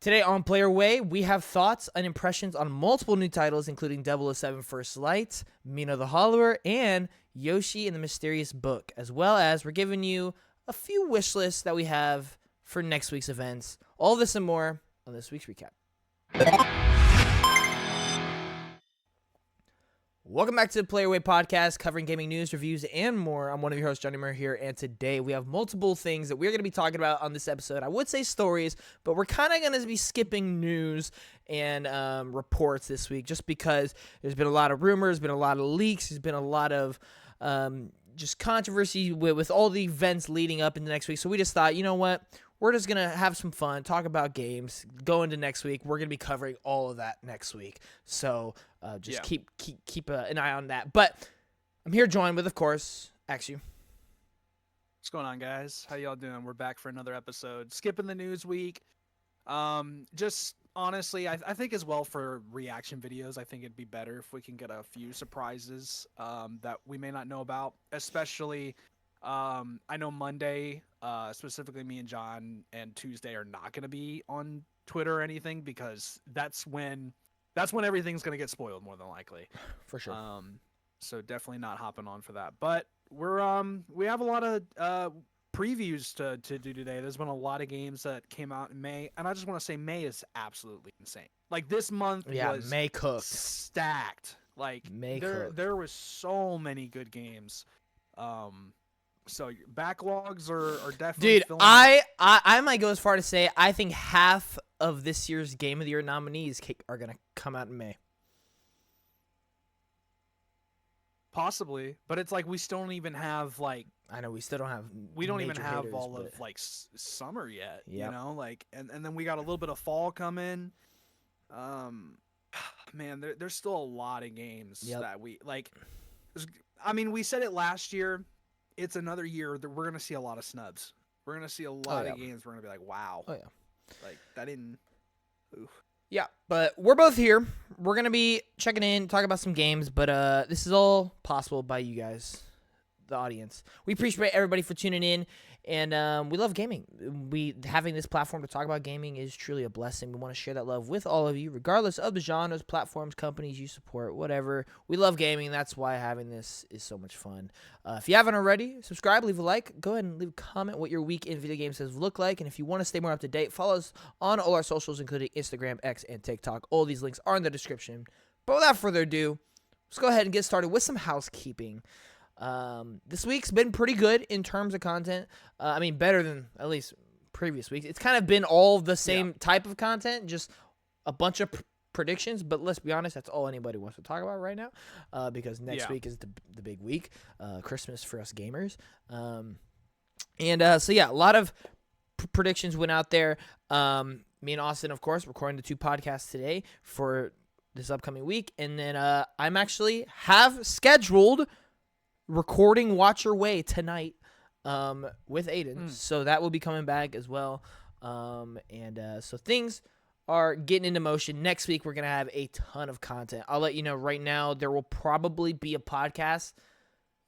Today on Player Way, we have thoughts and impressions on multiple new titles, including 007 First Light, Mina the Hollower, and Yoshi and the Mysterious Book, as well as we're giving you a few wish lists that we have for next week's events. All this and more on this week's recap. Welcome back to the Player Way podcast, covering gaming news, reviews, and more. I'm one of your hosts, Johnnymmer here, and today we have multiple things that we're going to be talking about on this episode. I would say stories, but we're kind of going to be skipping news and reports this week just because there's been a lot of rumors, been a lot of leaks, there's been a lot of just controversy with all the events leading up into next week. So we just thought, you know what? We're just going to have some fun, talk about games, go into next week. We're going to be covering all of that next week. So keep an eye on that. But I'm here joined with, of course, Axew. What's going on, guys? How y'all doing? We're back for another episode. Skipping the news week. Just honestly, I think as well for reaction videos, I think it'd be better if we can get a few surprises that we may not know about, especially I know Monday, specifically me and John, and Tuesday are not going to be on Twitter or anything because that's when everything's going to get spoiled more than likely. For sure. So definitely not hopping on for that. But we have a lot of previews to do today. There's been a lot of games that came out in May, and I just want to say May is absolutely insane. Like this month was May cooked, stacked. Like there was so many good games. So backlogs are definitely. Dude, I might go as far to say I think half of this year's Game of the Year nominees are gonna come out in May. Possibly, but it's like we still don't even have like. I know we still don't have. We don't even have hitters, all of like summer yet. Yep. You know, like and then we got a little bit of fall coming. Man, there's still a lot of games that we like. I mean, we said it last year. It's another year that we're gonna see a lot of snubs. We're gonna see a lot of games. We're gonna be like, wow. Oh yeah. Like that didn't. Oof. Yeah, but we're both here. We're going to be checking in, talking about some games, but this is all possible by you guys, the audience. We appreciate everybody for tuning in, and we love gaming. Having this platform to talk about gaming is truly a blessing. We want to share that love with all of you, regardless of the genres, platforms, companies you support, whatever. We love gaming, and that's why having this is so much fun. If you haven't already, subscribe, leave a like, go ahead and leave a comment what your week in video games has looked like, and if you want to stay more up to date, follow us on all our socials, including Instagram, X, and TikTok. All these links are in the description. But without further ado, let's go ahead and get started with some housekeeping. This week's been pretty good in terms of content. I mean, better than at least previous weeks. It's kind of been all the same type of content, just a bunch of predictions. But let's be honest, that's all anybody wants to talk about right now, because next week is the big week, Christmas for us gamers. So a lot of predictions went out there. Me and Austin, of course, recording the 2 podcasts today for this upcoming week, and then I'm actually have scheduled recording Watch Your Way tonight with Aiden. So that will be coming back as well. So things are getting into motion. Next week, we're going to have a ton of content. I'll let you know right now, there will probably be a podcast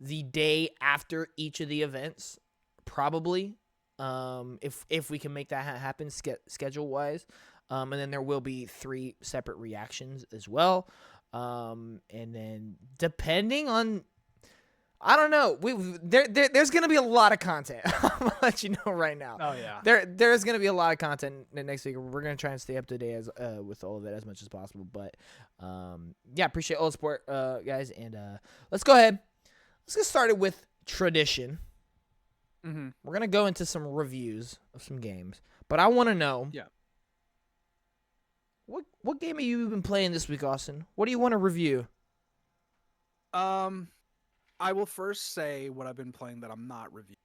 the day after each of the events, probably, if we can make that happen schedule-wise. And then there will be 3 separate reactions as well. And then depending on... I don't know. There's going to be a lot of content. I'm going to let you know right now. Oh, yeah. There's going to be a lot of content next week. We're going to try and stay up to date with all of it as much as possible. But, appreciate all the support, guys. And let's go ahead. Let's get started with tradition. Mm-hmm. We're going to go into some reviews of some games. But I want to know, what game have you been playing this week, Austin? What do you want to review? I will first say what I've been playing that I'm not reviewing.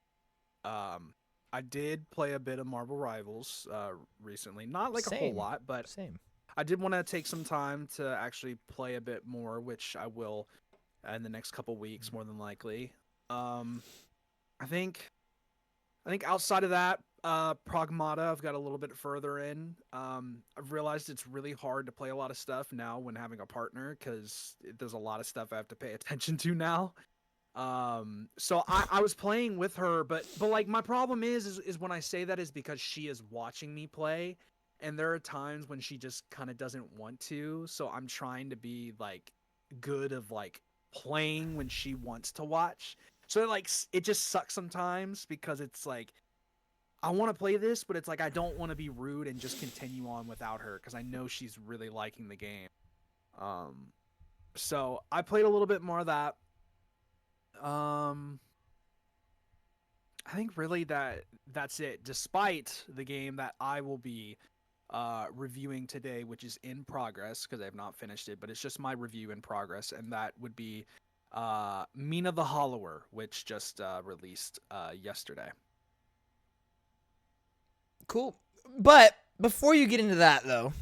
I did play a bit of Marvel Rivals recently. Not like a whole lot, but I did want to take some time to actually play a bit more, which I will in the next couple weeks, more than likely. I think outside of that, Pragmata, I've got a little bit further in. I've realized it's really hard to play a lot of stuff now when having a partner because there's a lot of stuff I have to pay attention to now. So I was playing with her, but like my problem is when I say that is because she is watching me play, and there are times when she just kind of doesn't want to. So I'm trying to be like good of like playing when she wants to watch. So like it just sucks sometimes because it's like I want to play this, but it's like I don't want to be rude and just continue on without her because I know she's really liking the game. So I played a little bit more of that. I think really that's it. Despite the game that I will be reviewing today, which is in progress because I have not finished it, but it's just my review in progress, and that would be Mina the Hollower, which just released yesterday. Cool. But before you get into that, though,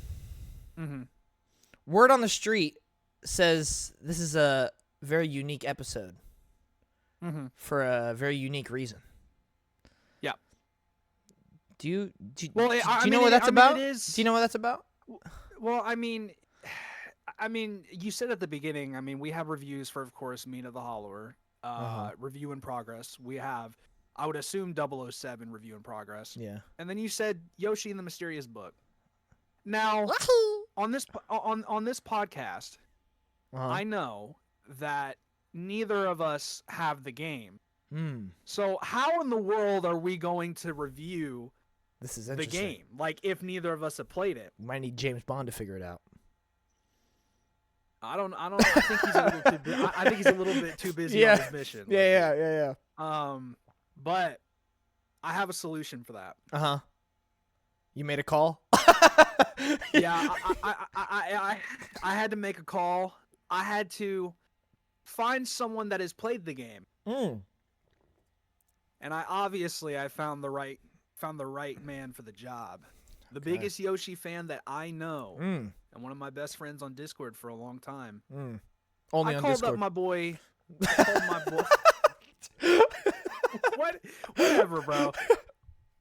word on the street says this is a very unique episode for a very unique reason. Yeah. Do you know what that's about? Do you know what that's about? Well, I mean, you said at the beginning, we have reviews for, of course, Mina the Hollower, review in progress. We have, I would assume, 007 review in progress. Yeah. And then you said Yoshi and the Mysterious Book. Now, on this podcast, I know that neither of us have the game. So how in the world are we going to review the game? Like, if neither of us have played it, we might need James Bond to figure it out. I think he's a little too. I think he's a little bit too busy on his mission. Yeah. But I have a solution for that. You made a call? Yeah, I had to make a call. I had to find someone that has played the game. And I found the right man for the job. The biggest Yoshi fan that I know, and one of my best friends on Discord for a long time. Only I on called Discord. up my boy. Whatever, bro.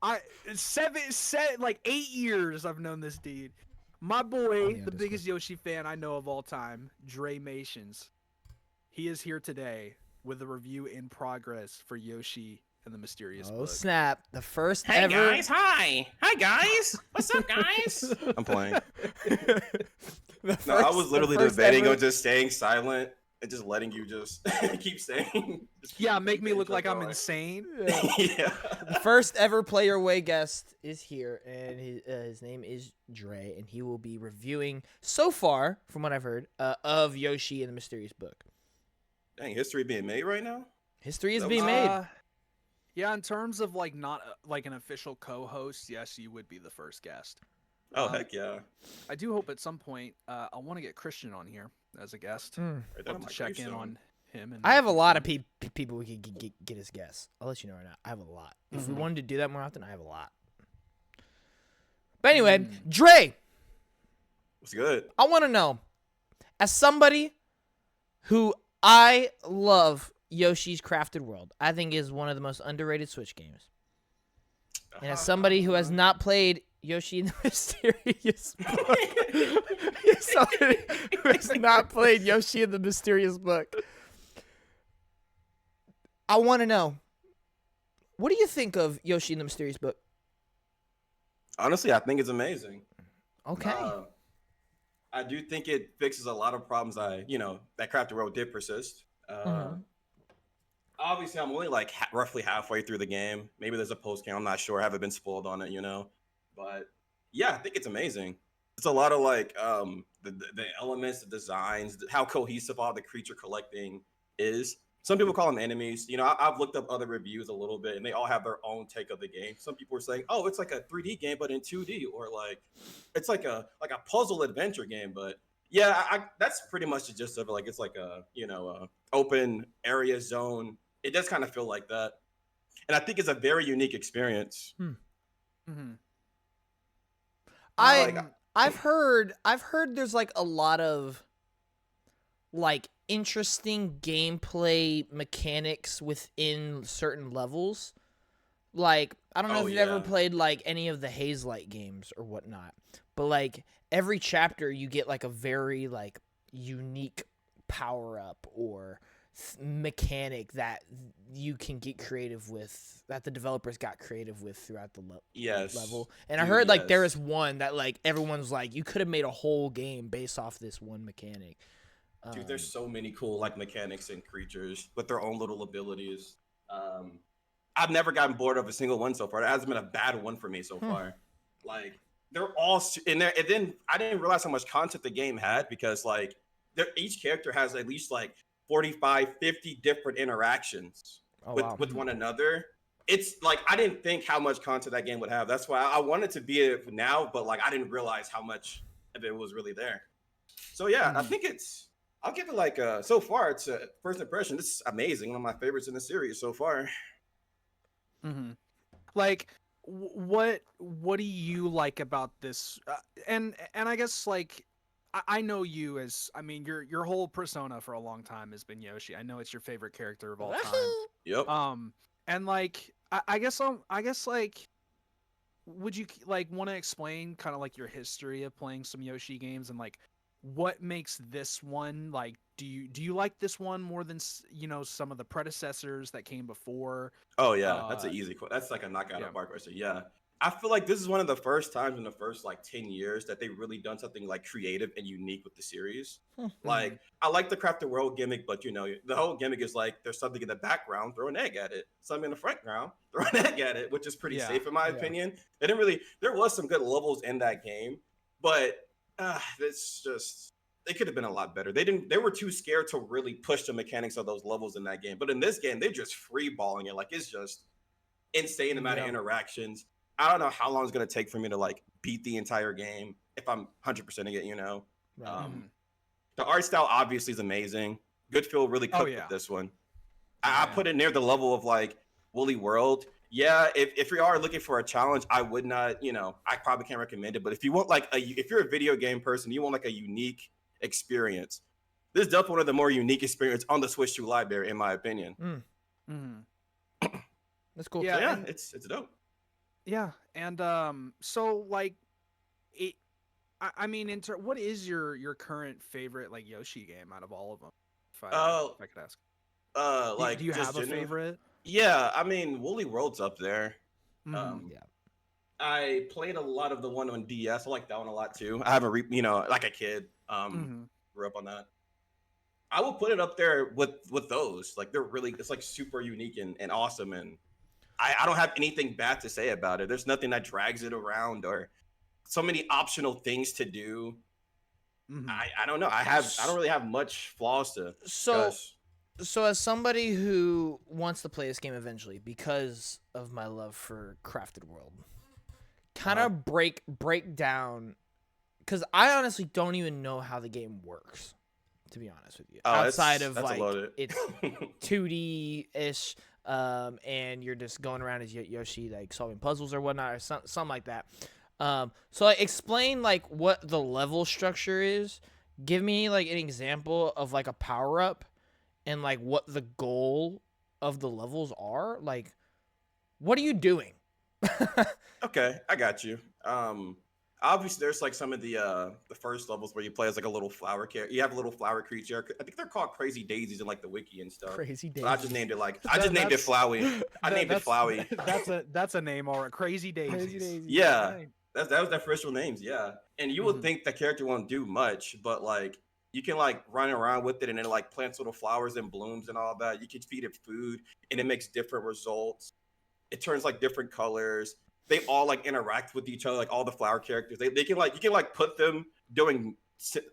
Like 8 years I've known this dude. My boy, the biggest Yoshi fan I know of all time, Dre Mations. He is here today with a review in progress for Yoshi and the Mysterious Book. Oh, snap. The first Hey, ever... guys. Hi, guys. What's up, guys? I'm playing. I was literally debating on just staying silent and just letting you just keep saying. Make me look like I'm insane. Yeah. The first ever Play Your Way guest is here, and his name is Dre, and he will be reviewing, so far, from what I've heard, of Yoshi and the Mysterious Book. Dang, history being made right now? History is being made. Yeah, in terms of like not like an official co-host, yes, you would be the first guest. Oh, heck yeah. I do hope at some point I want to get Christian on here as a guest. Hope to check in on him. And I have a lot of people we could get as guests. I'll let you know right now. I have a lot. If we wanted to do that more often, I have a lot. But anyway, Dre. What's good? I want to know, as somebody who I love Yoshi's Crafted World, I think is one of the most underrated Switch games. And as somebody who has not played Yoshi and the Mysterious Book, as somebody who has not played Yoshi and the Mysterious Book, I want to know, what do you think of Yoshi and the Mysterious Book? Honestly, I think it's amazing. Okay. I do think it fixes a lot of problems that Crafted World did persist. Obviously, I'm only like roughly halfway through the game. Maybe there's a post game. I'm not sure. I haven't been spoiled on it, But yeah, I think it's amazing. It's a lot of like the elements, the designs, how cohesive all the creature collecting is. Some people call them enemies. I've looked up other reviews a little bit, and they all have their own take of the game. Some people are saying, "Oh, it's like a 3D game, but in 2D," or like it's like a puzzle adventure game. But yeah, that's pretty much the gist of it. Like it's like a open area zone. It does kind of feel like that, and I think it's a very unique experience. I've heard there's like a lot of like interesting gameplay mechanics within certain levels. Like, I don't know if you've ever played like any of the Hazelight games or whatnot, but like every chapter you get like a very like unique power up or mechanic that you can get creative with, that the developers got creative with throughout the level. And I heard like there is one that like everyone's like, you could have made a whole game based off this one mechanic. Dude, there's so many cool like mechanics and creatures with their own little abilities. I've never gotten bored of a single one so far. It hasn't been a bad one for me so far. Like they're all in there. And then I didn't realize how much content the game had, because like each character has at least like 45, 50 different interactions with one another. It's like, I didn't think how much content that game would have. That's why I wanted to be it now, but like I didn't realize how much of it was really there. So yeah, I think I'll give it like so far it's a first impression. This is amazing. One of my favorites in the series so far. Like, what do you like about this? And I guess like I know you as, I mean, your whole persona for a long time has been Yoshi. I know it's your favorite character of all time. Yep. And like I guess like, would you like want to explain kind of like your history of playing some Yoshi games, and like what makes this one like, do you like this one more than, you know, some of the predecessors that came before? Oh yeah, that's an easy question. That's like a knockout of park question. Yeah, I feel like this is one of the first times in the first like 10 years that they really done something like creative and unique with the series. Like I like the Craft the World gimmick, but you know, the whole gimmick is like there's something in the background, throw an egg at it. Something in the front ground, throw an egg at it, which is pretty safe in my opinion. They didn't really. There was some good levels in that game, but it's just. They could have been a lot better. They were too scared to really push the mechanics of those levels in that game. But in this game, they're just free balling it. Like it's just insane amount of interactions. I don't know how long it's gonna take for me to like beat the entire game if I'm 100%ing it, you know. The art style obviously is amazing. Good feel really cooked with this one. I put it near the level of like Woolly World. Yeah, if you are looking for a challenge, I would not, you know, I probably can't recommend it. But if you want like if you're a video game person, you want like a unique experience, this is definitely one of the more unique experience on the Switch 2 library, in my opinion. That's cool. Yeah, so yeah, it's dope. Yeah, and so like it. I mean, what is your current favorite like Yoshi game out of all of them? If I could ask. Like, do you have a favorite? Yeah, I mean, Woolly World's up there. Yeah. I played a lot of the one on DS. I like that one a lot too. I haven't, you know, like a kid. Grew up on that. I will put it up there with those. Like they're really, it's like super unique and awesome. And I don't have anything bad to say about it. There's nothing that drags it around or so many optional things to do. I don't know. I don't really have much flaws to. So as somebody who wants to play this game eventually because of my love for Crafted World, kind of break down, because I honestly don't even know how the game works, to be honest with you. Outside of like it's 2D-ish, and you're just going around as Yoshi, like solving puzzles or whatnot, or something like that. So like explain like what the level structure is. Give me like an example of like a power up, and like what the goal of the levels are. Like, what are you doing? Okay, I got you. Obviously there's like some of the first levels where you play as like a little flower character. You have a little flower creature. I think they're called Crazy Daisies in like the wiki and stuff. Crazy Daisies. So I just named it like I just named it Flowey. I named it Flowey. That's a name, all right. Crazy Daisies. Yeah, that was their official names. Yeah, and you would think the character won't do much, but like you can like run around with it and it like plants little flowers and blooms and all that. You can feed it food and it makes different results. It turns like different colors. They all like interact with each other, like all the flower characters. They can like, you can like put them doing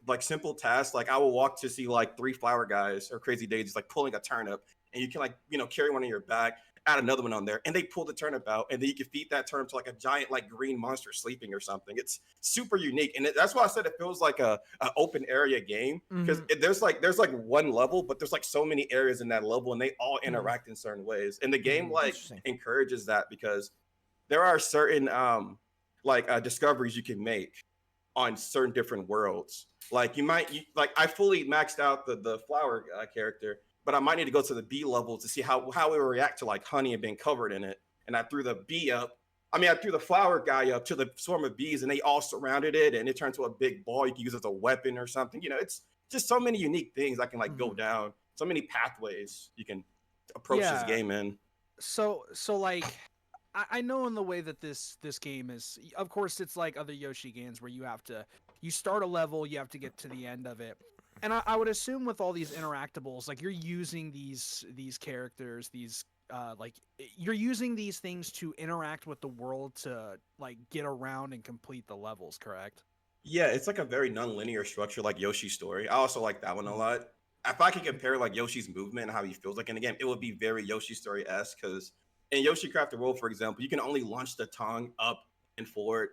like simple tasks. Like I will walk to see like 3 flower guys or Crazy Daisies like pulling a turnip, and you can like, you know, carry one on your back, add another one on there, and they pull the turnip out, and then you can feed that turnip to like a giant like green monster sleeping or something. It's super unique, and that's why I said it feels like a open area game, because there's like one level, but there's like so many areas in that level, and they all interact in certain ways, and the game like encourages that, because there are certain discoveries you can make on certain different worlds. Like I fully maxed out the flower character, but I might need to go to the bee level to see how it will react to like honey and being covered in it. And I threw the flower guy up to the swarm of bees, and they all surrounded it, and it turned to a big ball you can use as a weapon or something. You know, it's just so many unique things I can like go down. so many pathways you can approach this game in. So like, I know in the way that this game is, of course, it's like other Yoshi games where you start a level, you have to get to the end of it. And I would assume with all these interactables, like you're using these characters, like you're using these things to interact with the world to like get around and complete the levels, correct? Yeah, it's like a very non-linear structure, like Yoshi's story. I also like that one a lot. If I could compare like Yoshi's movement and how he feels like in the game, it would be very Yoshi Story-esque. Because in Yoshi Crafted World, for example, you can only launch the tongue up and forward.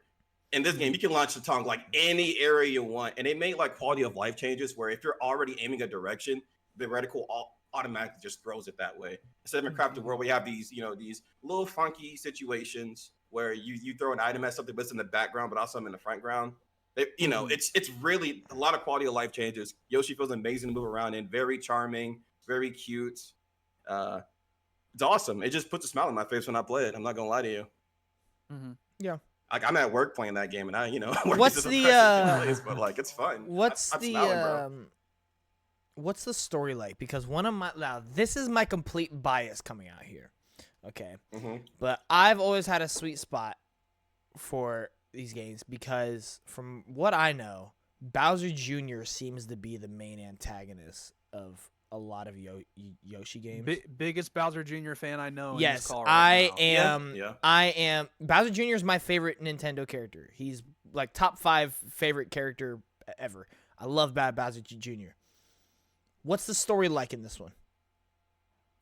In this game, you can launch the tongue like any area you want, and they made like quality of life changes where if you're already aiming a direction, the reticle automatically just throws it that way. Instead of in Crafted World, we have these these little funky situations where you throw an item at something that's in the background, but also in the front ground. It's really a lot of quality of life changes. Yoshi feels amazing to move around in, very charming, very cute. It's awesome. It just puts a smile on my face when I play it. I'm not gonna lie to you. Yeah. Like I'm at work playing that game, and I, what's the place, but like it's fun. What's I'm smiling, bro. What's the story like? Because this is my complete bias coming out here. Okay. But I've always had a sweet spot for these games because from what I know, Bowser Jr. seems to be the main antagonist of a lot of Yoshi games. Biggest Bowser Jr. fan I know. Yes, in this call I right am. Yeah. I am. Bowser Jr. is my favorite Nintendo character. He's like top 5 favorite character ever. I love Bowser Jr. What's the story like in this one?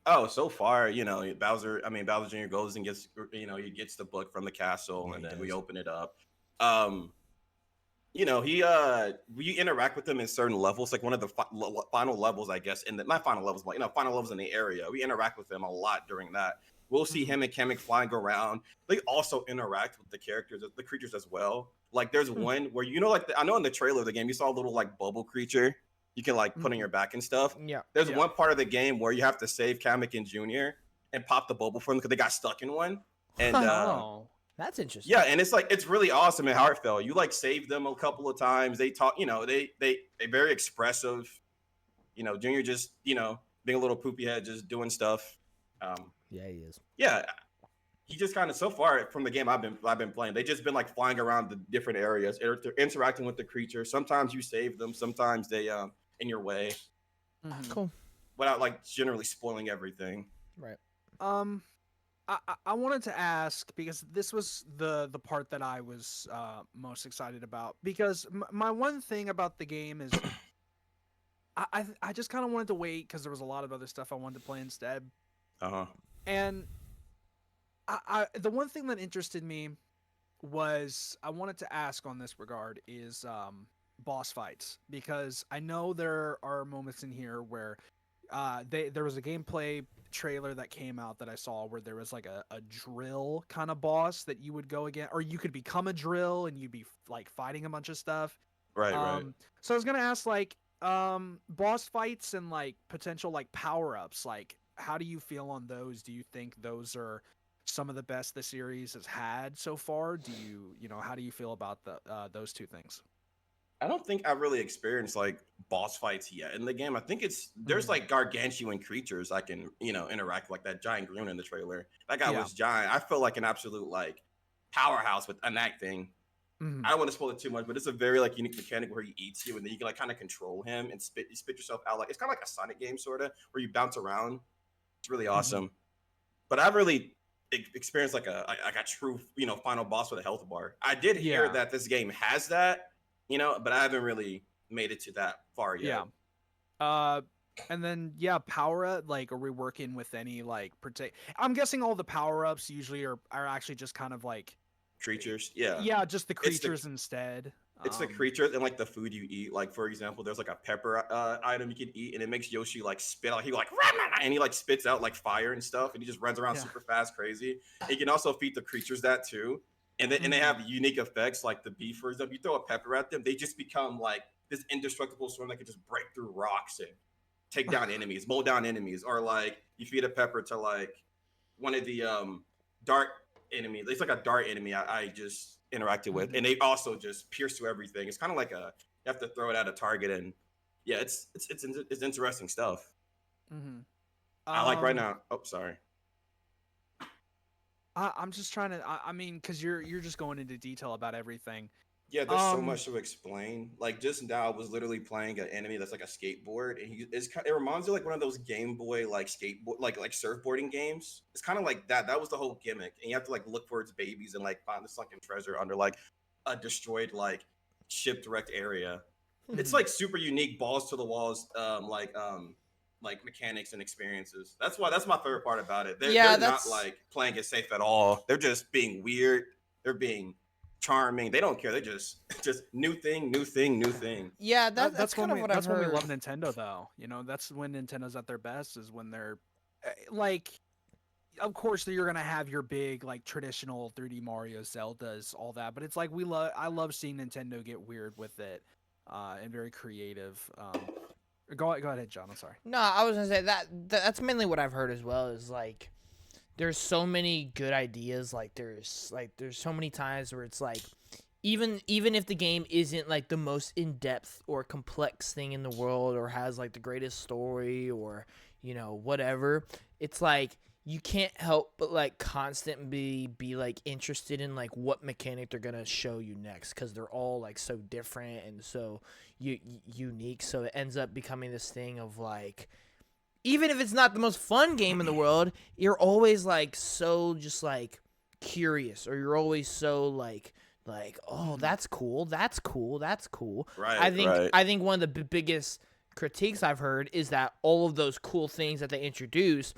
Oh, so far, Bowser Jr. goes and gets, he gets the book from the castle, and then we open it up. We interact with them in certain levels, like one of the final levels, I guess, not final levels, but final levels in the area. We interact with them a lot during that. We'll see him and Kamek flying around. They also interact with the creatures as well. Like there's one where I know in the trailer of the game you saw a little like bubble creature you can like put on your back and stuff. Yeah. There's one part of the game where you have to save Kamek and Junior and pop the bubble for them because they got stuck in one. And that's interesting. yeah, and it's really awesome and heartfelt. You like save them a couple of times. They talk, they very expressive. Junior just being a little poopy head, just doing stuff. Yeah, he is. Yeah, he just kind of so far from the game I've been playing, they just been like flying around the different areas, interacting with the creatures. Sometimes you save them, sometimes they in your way. Cool. Without like generally spoiling everything. Right. I wanted to ask because this was the part that I was most excited about because my one thing about the game is I just kind of wanted to wait because there was a lot of other stuff I wanted to play instead. And the one thing that interested me was I wanted to ask on this regard is boss fights because I know there are moments in here where there was a gameplay trailer that came out that I saw where there was like a drill kind of boss that you would go against, or you could become a drill and you'd be like fighting a bunch of stuff. Right. So I was gonna ask like boss fights and like potential like power-ups, like how do you feel on those? Do you think those are some of the best the series has had so far? Do how do you feel about those two things? I don't think I really experienced like boss fights yet in the game. I think there's like gargantuan creatures I can, interact with, like that giant Groon in the trailer. That guy was giant. I feel like an absolute like powerhouse with that thing. I don't want to spoil it too much, but it's a very like unique mechanic where he eats you and then you can like kind of control him and spit yourself out. Like it's kind of like a Sonic game sort of where you bounce around. It's really awesome. But I've really experienced like a true, final boss with a health bar. I did hear that this game has that. But I haven't really made it to that far yet. Yeah. And then power up. Like, are we working with any like I'm guessing all the power ups usually are actually just kind of like creatures. Yeah. Yeah, just the creatures instead. It's the creatures and like the food you eat. Like for example, there's like a pepper item you can eat, and it makes Yoshi like spit out. He like and he like spits out like fire and stuff, and he just runs around super fast, crazy. You can also feed the creatures that too. And they have unique effects like the bee, for example. You throw a pepper at them, they just become like this indestructible storm that can just break through rocks and take down enemies, mow down enemies. Or like you feed a pepper to like one of the dart enemies. It's like a dart enemy I just interacted with, and they also just pierce through everything. It's kind of like you have to throw it at a target, and yeah, it's interesting stuff. Mm-hmm. I like right now. Oh, sorry. I'm just trying to. I mean, because you're just going into detail about everything. Yeah, there's so much to explain. Like just now, I was literally playing an enemy that's like a skateboard, and it reminds me like one of those Game Boy like skateboard like surfboarding games. It's kind of like that. That was the whole gimmick, and you have to like look for its babies and like find the sunken treasure under like a destroyed like shipwrecked area. It's like super unique, balls to the walls, like mechanics and experiences. That's my favorite part about it. They're not like playing it safe at all. They're just being weird. They're being charming. They don't care. They just new thing, new thing, new thing. Yeah, that's kind of what I've heard. That's when we love Nintendo, though. You know, that's when Nintendo's at their best, is when they're like, of course you're gonna have your big like traditional 3D Mario, Zeldas, all that, but it's like I love seeing Nintendo get weird with it, and very creative. Go ahead, John. I'm sorry. No, I was gonna say that's mainly what I've heard as well. Is like there's so many good ideas. Like there's so many times where it's like even if the game isn't like the most in depth or complex thing in the world or has like the greatest story or whatever, it's like you can't help but like constantly be like interested in like what mechanic they're gonna show you next, because they're all like so different and so unique. So it ends up becoming this thing of like, even if it's not the most fun game in the world, you're always like so just like curious, or you're always so like oh, that's cool. Right. I think one of the biggest critiques I've heard is that all of those cool things that they introduce,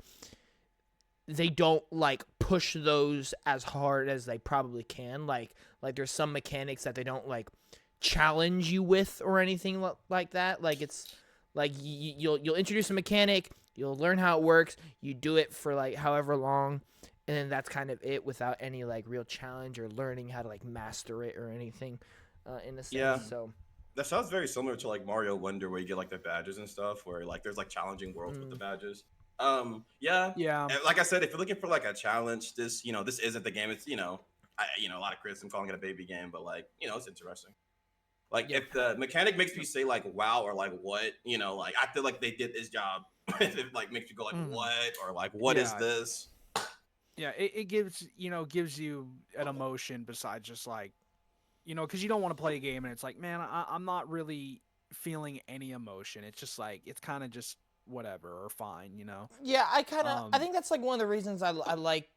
they don't like push those as hard as they probably can. Like there's some mechanics that they don't like challenge you with or anything like that. Like it's like you'll introduce a mechanic, you'll learn how it works, you do it for like however long, and then that's kind of it, without any like real challenge or learning how to like master it or anything in a sense. Yeah. So that sounds very similar to like Mario Wonder, where you get like the badges and stuff, where like there's like challenging worlds with the badges. Yeah. And like I said, if you're looking for like a challenge, this isn't the game. It's a lot of criticism calling it a baby game, but like it's interesting. Like if the mechanic makes me say like wow or like what, like I feel like they did this job. If it like makes you go like what or like what is this? Yeah, it gives you an emotion besides just like, because you don't want to play a game and it's like, man, I'm not really feeling any emotion. It's just like, it's kind of just whatever or fine, Yeah, I think that's like one of the reasons I like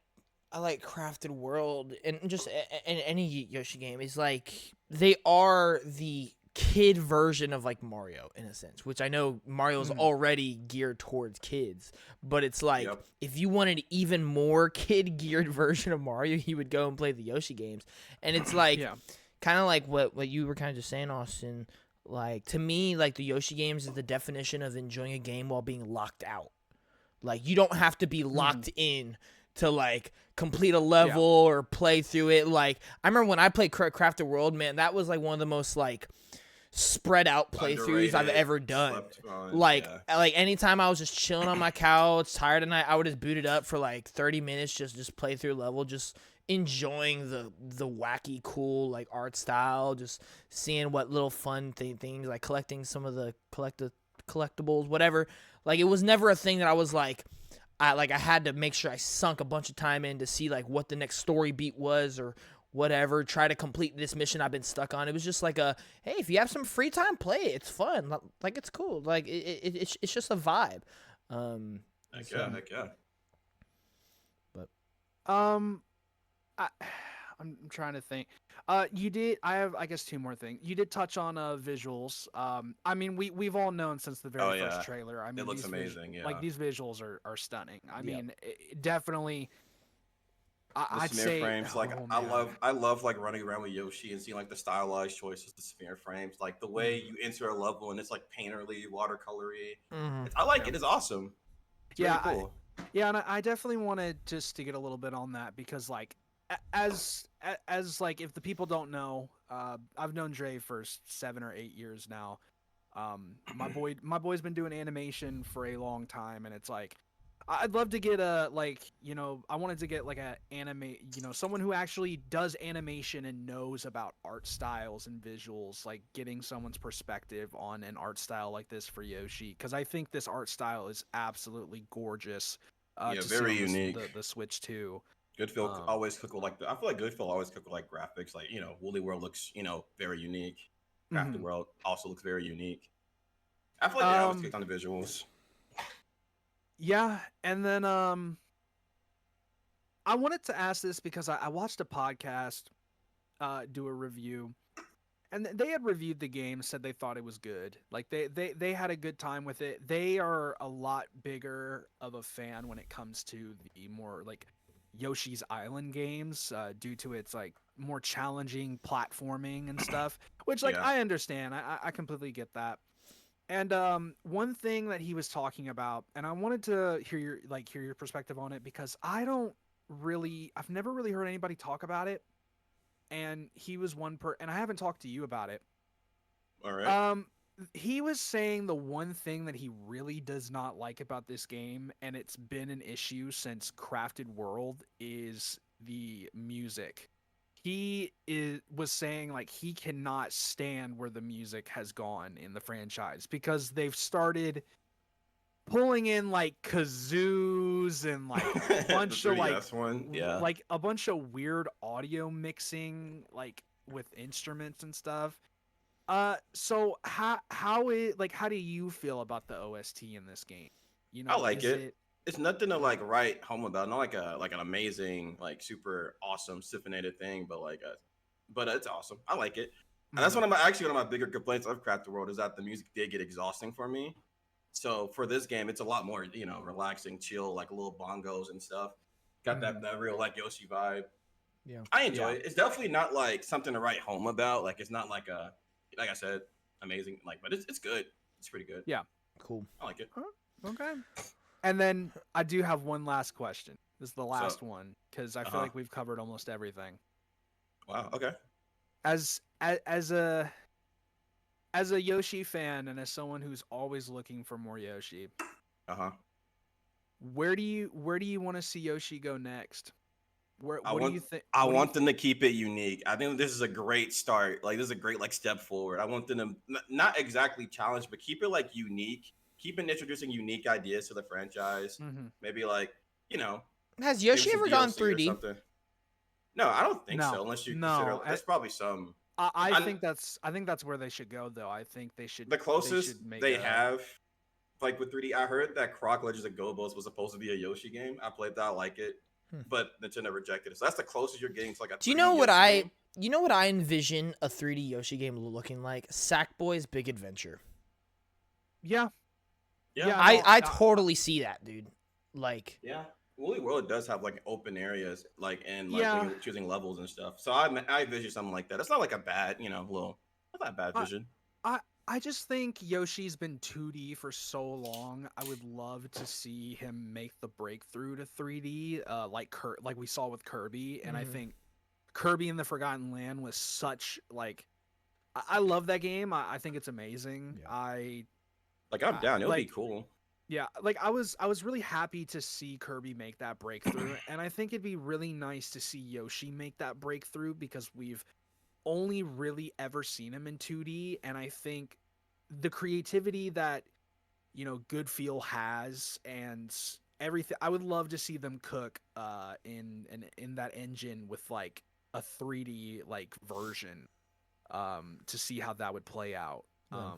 Crafted World and just in any Yoshi game, is like they are the kid version of like Mario in a sense, which I know Mario's already geared towards kids, but it's like if you wanted even more kid geared version of Mario, you would go and play the Yoshi games. And it's like kind of like what you were kind of just saying, Austin. Like to me, like the Yoshi games is the definition of enjoying a game while being locked out. Like you don't have to be locked in to like complete a level or play through it. Like I remember when I played Crafted World, man, that was like one of the most like spread out playthroughs I've ever done. Like anytime I was just chilling on my couch, tired at night, I would just boot it up for like 30 minutes, just play through a level, just enjoying the wacky cool like art style, just seeing what little fun things, like collecting some of the collectibles, whatever. Like it was never a thing that I was like I had to make sure I sunk a bunch of time in to see like what the next story beat was or whatever, try to complete this mission I've been stuck on. It was just like hey, if you have some free time, play it. It's fun. Like it's cool. Like it's just a vibe. Heck yeah. But I'm trying to think. You did. I have, I guess, two more things. You did touch on visuals. I mean, we've all known since the very first trailer. I mean, it looks amazing. Like these visuals are stunning. I mean, definitely. I'd say frames. Like I love like running around with Yoshi and seeing like the stylized choices, the sphere frames, like the way you enter a level and it's like painterly, watercolory. I like it. It's awesome. It's really cool. And I definitely wanted just to get a little bit on that, because like as like, if the people don't know, I've known Dre for 7 or 8 years now. My boy's been doing animation for a long time, and it's like I'd love to get a I wanted to get like a someone who actually does animation and knows about art styles and visuals, like getting someone's perspective on an art style like this for Yoshi, because I think this art style is absolutely gorgeous. Yeah, to very see on unique. The Switch too. Goodfield always cook with like I feel like Goodfield always cook with like graphics. Like Woolly World looks very unique. Crafted World also looks very unique. I feel like they always cooked on the visuals. Yeah, and then I wanted to ask this because I watched a podcast do a review, and they had reviewed the game, said they thought it was good. Like they had a good time with it. They are a lot bigger of a fan when it comes to the more like Yoshi's Island games, due to its like more challenging platforming and stuff, which like I understand. I completely get that. And one thing that he was talking about, and I wanted to hear your perspective on it, because I've never really heard anybody talk about it. And he was and I haven't talked to you about it. All right. He was saying the one thing that he really does not like about this game, and it's been an issue since Crafted World, is the music. He was saying like he cannot stand where the music has gone in the franchise, because they've started pulling in like kazoos and like a bunch of like a bunch of weird audio mixing like with instruments and stuff. So how do you feel about the OST in this game? I like it. It's nothing to like write home about. Not like an amazing, like super awesome symphoniated thing, but it's awesome. I like it. And that's one of my bigger complaints of Crafted World, is that the music did get exhausting for me. So for this game, it's a lot more, relaxing, chill, like little bongos and stuff. Got that real like Yoshi vibe. Yeah, I enjoy it. It's definitely not like something to write home about. Like it's not like like I said, amazing. Like, but it's good. It's pretty good. Yeah, cool. I like it. Okay. And then I do have one last question. This is the last one, because I feel like we've covered almost everything. Wow. Okay. As a Yoshi fan, and as someone who's always looking for more Yoshi, where do you want to see Yoshi go next? What do you think? I want them to keep it unique. I think this is a great start. Like this is a great like step forward. I want them to not exactly challenge, but keep it like unique. Keep it introducing unique ideas to the franchise. Maybe like Has Yoshi ever gone 3D? No, I don't think so. Unless you consider that's probably some. I think that's where they should go, though. I think they should. The closest they have, like with 3D, I heard that Croc Legends of Gobos was supposed to be a Yoshi game. I played that, I like it, but Nintendo rejected it. So that's the closest you're getting to like a. Do you know what I? You know what I envision a 3D Yoshi game looking like? Sackboy's Big Adventure. Yeah. Yeah. I totally see that, dude. Like. Yeah. Woolly World does have like open areas, like and like when you're choosing levels and stuff. So I envision something like that. It's not like a bad, not that bad vision. I just think Yoshi's been 2D for so long. I would love to see him make the breakthrough to 3D, like we saw with Kirby. And I think Kirby in the Forgotten Land was such like, I love that game. I think it's amazing. Yeah. I'm down. It would be cool. Yeah, like I was really happy to see Kirby make that breakthrough, and I think it'd be really nice to see Yoshi make that breakthrough, because we've only really ever seen him in 2D, and I think the creativity that Goodfeel has and everything, I would love to see them cook in that engine with like a 3D like version, to see how that would play out. Yeah.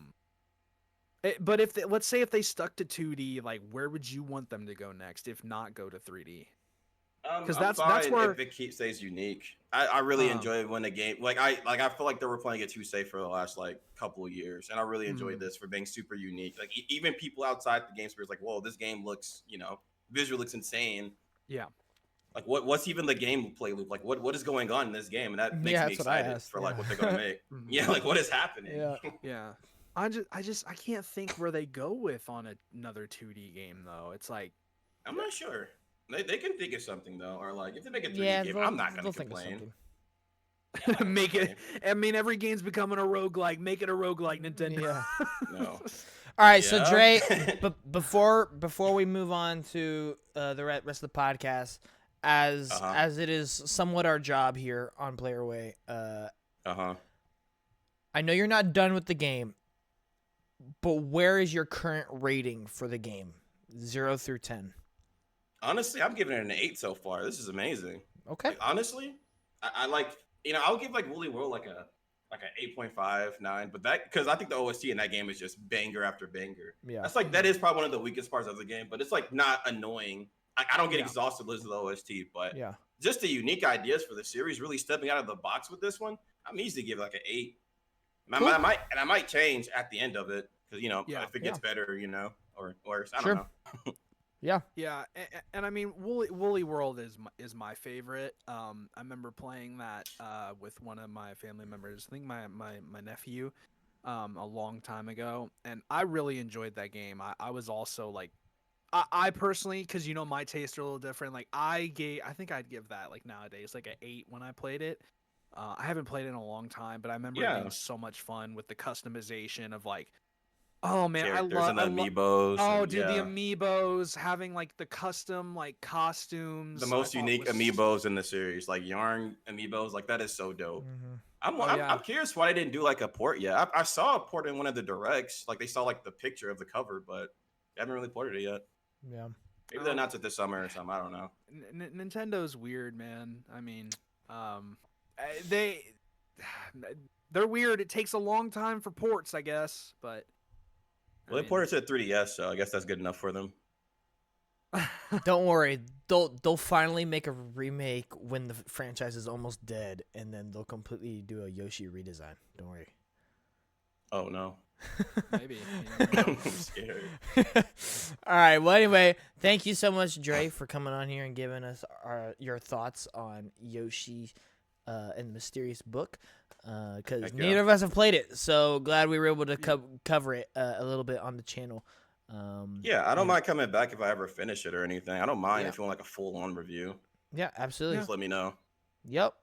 But let's say if they stuck to 2D, like where would you want them to go next? If not go to 3D, because that's where if it stays unique. I really enjoy when a game I feel like they were playing it too safe for the last like couple of years, and I really enjoyed this for being super unique. Like even people outside the game space like, whoa, this game looks visually looks insane. Yeah. Like what's even the gameplay loop? Like what is going on in this game? And that makes me excited for like what they're gonna make. Yeah, like what is happening? Yeah. Yeah. I can't think where they go with on another 2D game though. It's like I'm not sure. They can think of something though, or like if they make a 3D game, I'm not gonna complain. Make it. I mean, every game's becoming a roguelike. Make it a roguelike, Nintendo. Yeah. No. All right, so Yeah. Dre, but before we move on to the rest of the podcast, as it is somewhat our job here on Player Way, I know you're not done with the game, but where is your current rating for the game, 0 through 10? Honestly, I'm giving it an 8 so far. This is amazing. Okay. Like, honestly, I like, I'll give like Woolly World like a 8.5, 9, but that, because I think the OST in that game is just banger after banger. Yeah. That's like, that is probably one of the weakest parts of the game, but it's like not annoying. I don't get exhausted listening to the OST, but just the unique ideas for the series really stepping out of the box with this one, I'm easy to give like an 8. Cool. I might change at the end of it because if it gets better, or worse, I don't know. Yeah, and I mean, Woolly World is my favorite. I remember playing that with one of my family members. I think my nephew, a long time ago, and I really enjoyed that game. I was also like, I personally, because my tastes are a little different. Like I think I'd give that like nowadays like an 8 when I played it. I haven't played it in a long time, but I remember it being so much fun with the customization of like. Oh man, characters and the amiibos. Oh, dude, the amiibos, having like the custom like costumes. The most unique amiibos in the series, like yarn amiibos, like that is so dope. Mm-hmm. I'm curious why they didn't do like a port yet. I saw a port in one of the directs, like they saw like the picture of the cover, but they haven't really ported it yet. Yeah, maybe they'll announce it this summer or something. I don't know. Nintendo weird, man. I mean, they're weird. It takes a long time for ports, I guess, but. Well, they ported to 3DS, so I guess that's good enough for them. Don't worry, they'll finally make a remake when the franchise is almost dead, and then they'll completely do a Yoshi redesign. Don't worry. Oh no. Maybe. I'm scared. All right. Well, anyway, thank you so much, Dre, for coming on here and giving us your thoughts on Yoshi and the Mysterious Book. Because neither of us have played it, so glad we were able to cover it a little bit on the channel. I don't mind coming back if I ever finish it or anything. I don't mind if you want like a full-on review. Yeah, absolutely. Just let me know. Yep.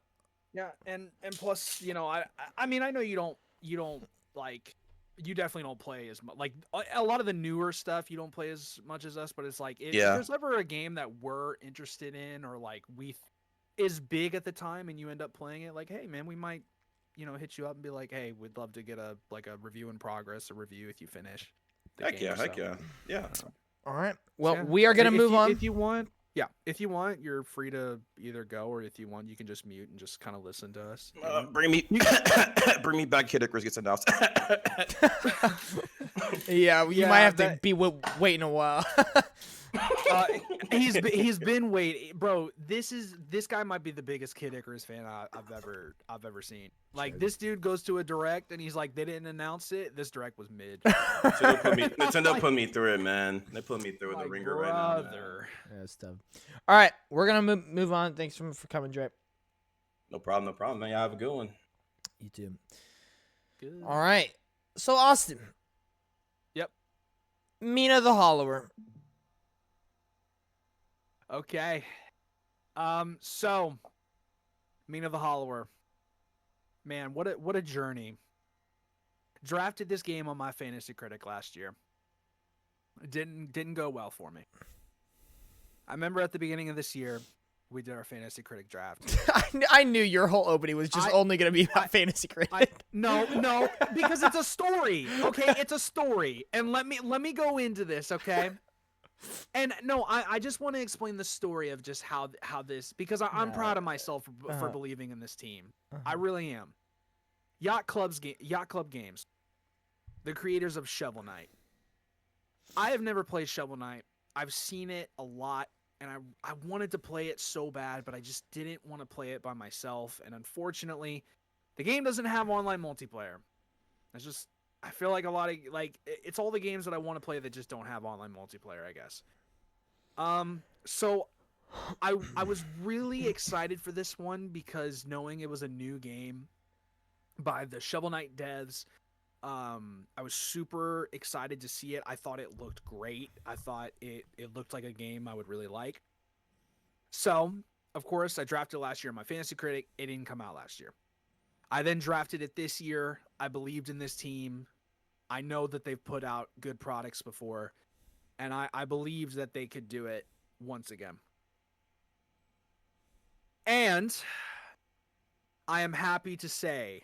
Yeah, and plus, I mean, I know you don't like, you definitely don't play as much. Like a lot of the newer stuff, you don't play as much as us. But it's like, if there's ever a game that we're interested in, or like is big at the time, and you end up playing it, like, hey man, we might. Hit you up and be like, hey, we'd love to get a review in progress, a review if you finish. Heck yeah. All right. Well, we are gonna move on. If you want, you're free to either go, or if you want, you can just mute and just kind of listen to us. Bring me back, Kid Icarus gets announced. You might have to be waiting a while. He's been waiting, bro. This guy might be the biggest Kid Icarus fan I've ever seen. Like, this dude goes to a direct and he's like, they didn't announce it. This direct was mid. Nintendo put me through it, man. They put me through the ringer right now. Yeah, that's tough. All right, we're gonna move on. Thanks for coming, Dre. No problem, man. Y'all have a good one. You too. Good. All right. So Austin. Yep. Mina the Hollower. Okay. So Mina the Hollower. Man, what a journey. Drafted this game on my Fantasy Critic last year. It didn't go well for me. I remember at the beginning of this year, we did our Fantasy Critic draft. I knew your whole opening was just only going to be about Fantasy Critic. No, because it's a story. Okay, it's a story. And let me go into this, okay? And no, I just want to explain the story of just how this, because I'm proud of myself for believing in this team. I really am. Yacht Club Games, the creators of Shovel Knight. I have never played Shovel Knight. I've seen it a lot, and I wanted to play it so bad, but I just didn't want to play it by myself. And unfortunately, the game doesn't have online multiplayer. It's just, I feel like a lot of, like, it's all the games that I want to play that just don't have online multiplayer, I guess. So I was really excited for this one, because knowing it was a new game by the Shovel Knight devs, I was super excited to see it. I thought it looked great. I thought it looked like a game I would really like. So, of course, I drafted it last year in my Fantasy Critic. It didn't come out last year. I then drafted it this year. I believed in this team. I know that they've put out good products before, and I believed that they could do it once again. And I am happy to say,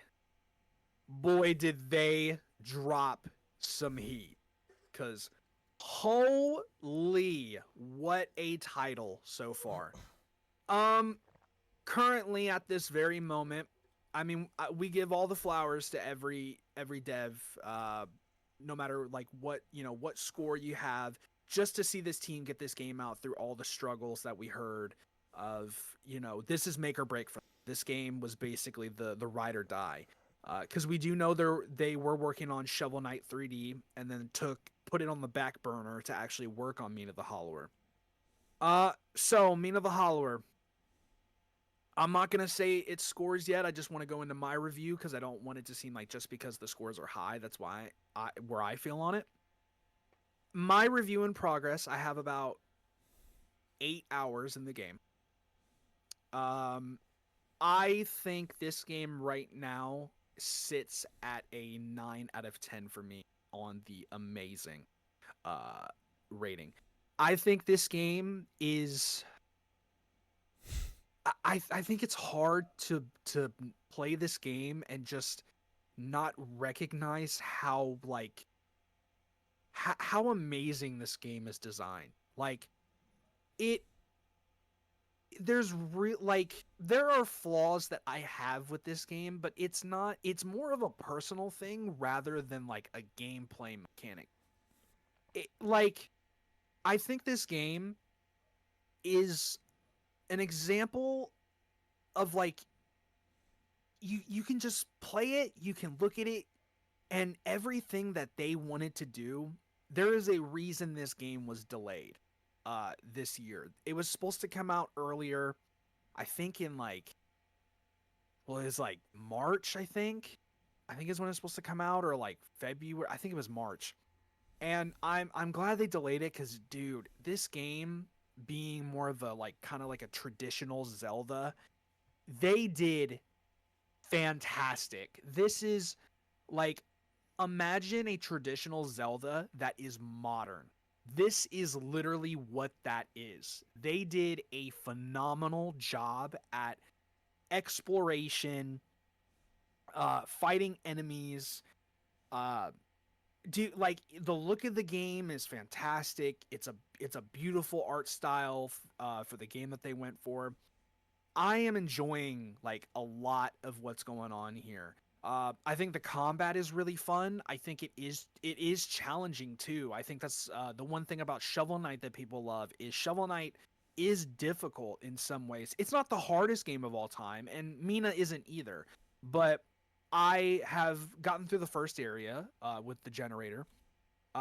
boy, did they drop some heat. Because holy, what a title so far. Currently at this very moment, I mean, we give all the flowers to every dev, no matter like what score you have, just to see this team get this game out through all the struggles that we heard of. This is make or break for them. This game was basically the ride or die, because we do know they were working on Shovel Knight 3D and then put it on the back burner to actually work on Mina the Hollower. So Mina the Hollower, I'm not going to say its scores yet. I just want to go into my review because I don't want it to seem like just because the scores are high, that's where I feel on it. My review in progress, I have about 8 hours in the game. I think this game right now sits at a 9 out of 10 for me on the amazing rating. I think this game is... I think it's hard to play this game and just not recognize how amazing this game is designed. There are flaws that I have with this game, but it's more of a personal thing rather than like a gameplay mechanic. I think this game is an example of you can just play it, you can look at it, and everything that they wanted to do, there is a reason this game was delayed this year. It was supposed to come out earlier, I think in it was March, I think is when it's supposed to come out, or February. I think it was March. And I'm glad they delayed it because, dude, this game being more of a kind of like a traditional Zelda, they did fantastic. This is imagine a traditional Zelda that is modern. This is literally what that is. They did a phenomenal job at exploration, fighting enemies. The look of the game is fantastic. It's a beautiful art style for the game that they went for. I am enjoying a lot of what's going on here. I think the combat is really fun. I think it is challenging too. I think that's the one thing about Shovel Knight that people love is Shovel Knight is difficult in some ways. It's not the hardest game of all time, and Mina isn't either. But I have gotten through the first area with the generator.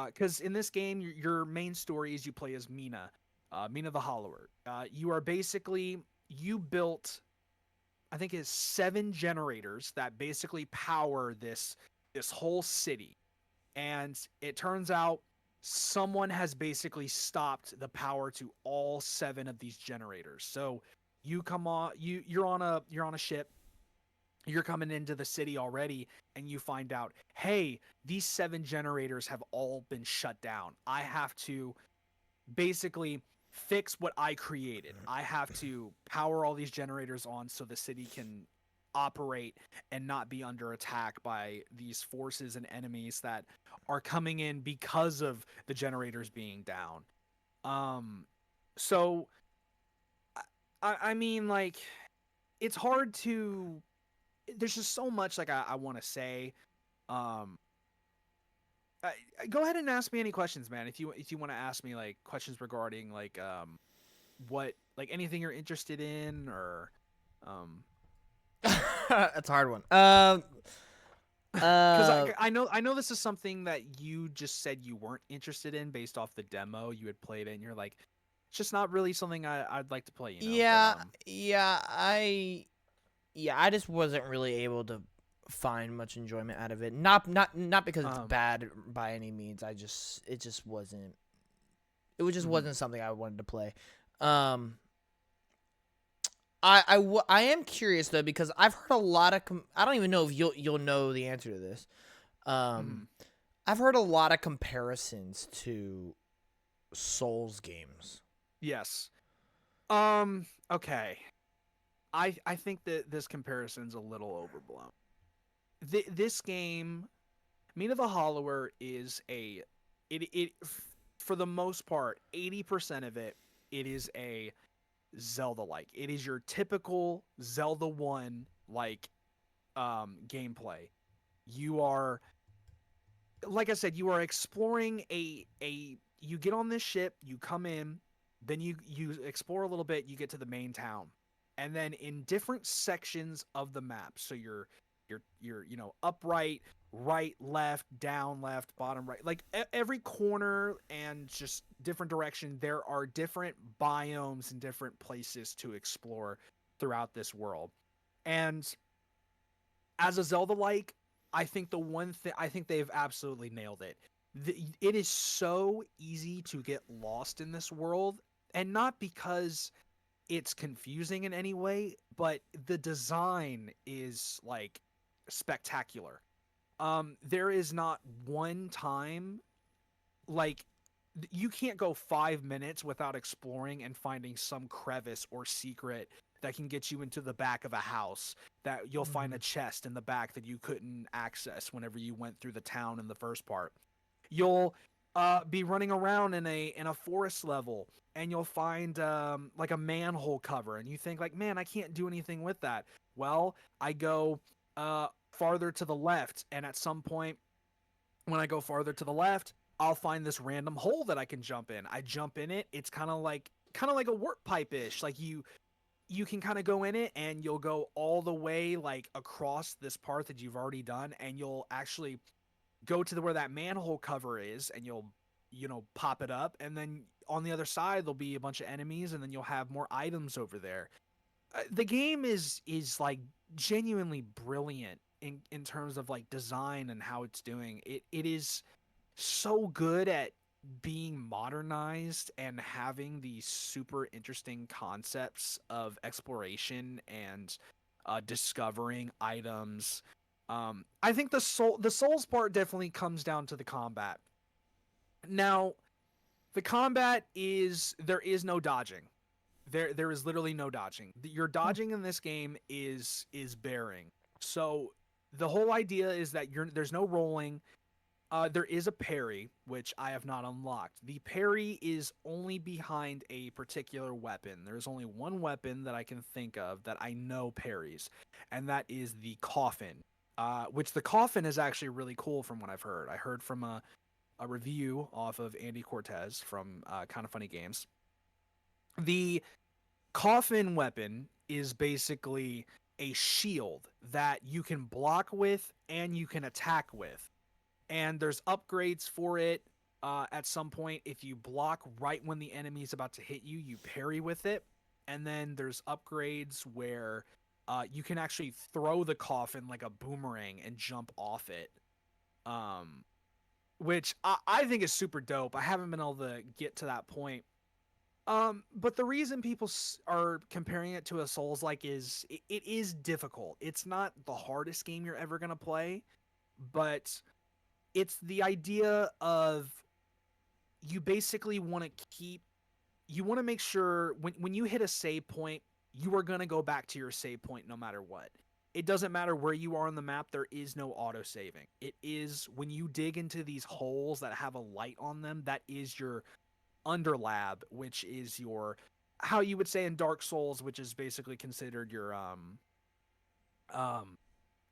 Because in this game, your main story is you play as Mina, Mina the Hollower. You are basically, you built, I think it's 7 generators that basically power this whole city. And it turns out someone has basically stopped the power to all 7 of these generators. So you come on, you're on a ship. You're coming into the city already, and you find out, hey, these 7 generators have all been shut down. I have to basically fix what I created. I have to power all these generators on so the city can operate and not be under attack by these forces and enemies that are coming in because of the generators being down. So, I mean, it's hard to... There's just so much I want to say. Go ahead and ask me any questions, man. If you want to ask me questions regarding what anything you're interested in, or That's a hard one. Because I know this is something that you just said you weren't interested in based off the demo you had played it, and you're like, it's just not really something I'd like to play. I just wasn't really able to find much enjoyment out of it. Not because it's bad by any means. It just wasn't something I wanted to play. I am curious though, because I've heard a lot of I don't even know if you'll know the answer to this. I've heard a lot of comparisons to Souls games. Yes. Okay. I think that this comparison's a little overblown. This game, Mina the Hollower, is for the most part, 80% of it is a Zelda-like. It is your typical Zelda 1 like gameplay. You are, like I said, you are exploring you get on this ship, you come in, then you explore a little bit, you get to the main town. And then in different sections of the map, so you're upright, right, left, down, left, bottom, right, like every corner and just different direction, there are different biomes and different places to explore throughout this world. And as a Zelda-like, I think they've absolutely nailed it. It is so easy to get lost in this world, and not because it's confusing in any way, but the design is like spectacular. There is not one time, like, you can't go 5 minutes without exploring and finding some crevice or secret that can get you into the back of a house, that you'll find a chest in the back that you couldn't access whenever you went through the town in the first part. You'll be running around in a forest level, and you'll find like a manhole cover, and you think like, man, I can't do anything with that. Well, I go farther to the left, and at some point when I go farther to the left, I'll find this random hole that I can jump in. I jump in it. It's kind of like a warp pipe-ish. Like you can kind of go in it, and you'll go all the way like across this part that you've already done, and you'll actually go to where that manhole cover is, and you'll pop it up, and then on the other side there'll be a bunch of enemies, and then you'll have more items over there. The game is like genuinely brilliant in terms of like design and how it's doing. It is so good at being modernized and having these super interesting concepts of exploration and discovering items. I think the Souls part definitely comes down to the combat. Now, the combat there is no dodging. There is literally no dodging. Your dodging in this game is bearing. So the whole idea is that there's no rolling. There is a parry, which I have not unlocked. The parry is only behind a particular weapon. There's only one weapon that I can think of that I know parries, and that is the coffin. Which the coffin is actually really cool from what I've heard. I heard from a review off of Andy Cortez from Kind of Funny Games. The coffin weapon is basically a shield that you can block with and you can attack with. And there's upgrades for it. At some point, if you block right when the enemy is about to hit you, you parry with it. And then there's upgrades where you can actually throw the coffin like a boomerang and jump off it. Which I think is super dope. I haven't been able to get to that point. But the reason people are comparing it to a Souls-like is it is difficult. It's not the hardest game you're ever going to play, but it's the idea of you basically want to make sure when you hit a save point, you are going to go back to your save point no matter what. It doesn't matter where you are on the map. There is no auto-saving. It is when you dig into these holes that have a light on them, that is your underlab, which is your, how you would say in Dark Souls, which is basically considered your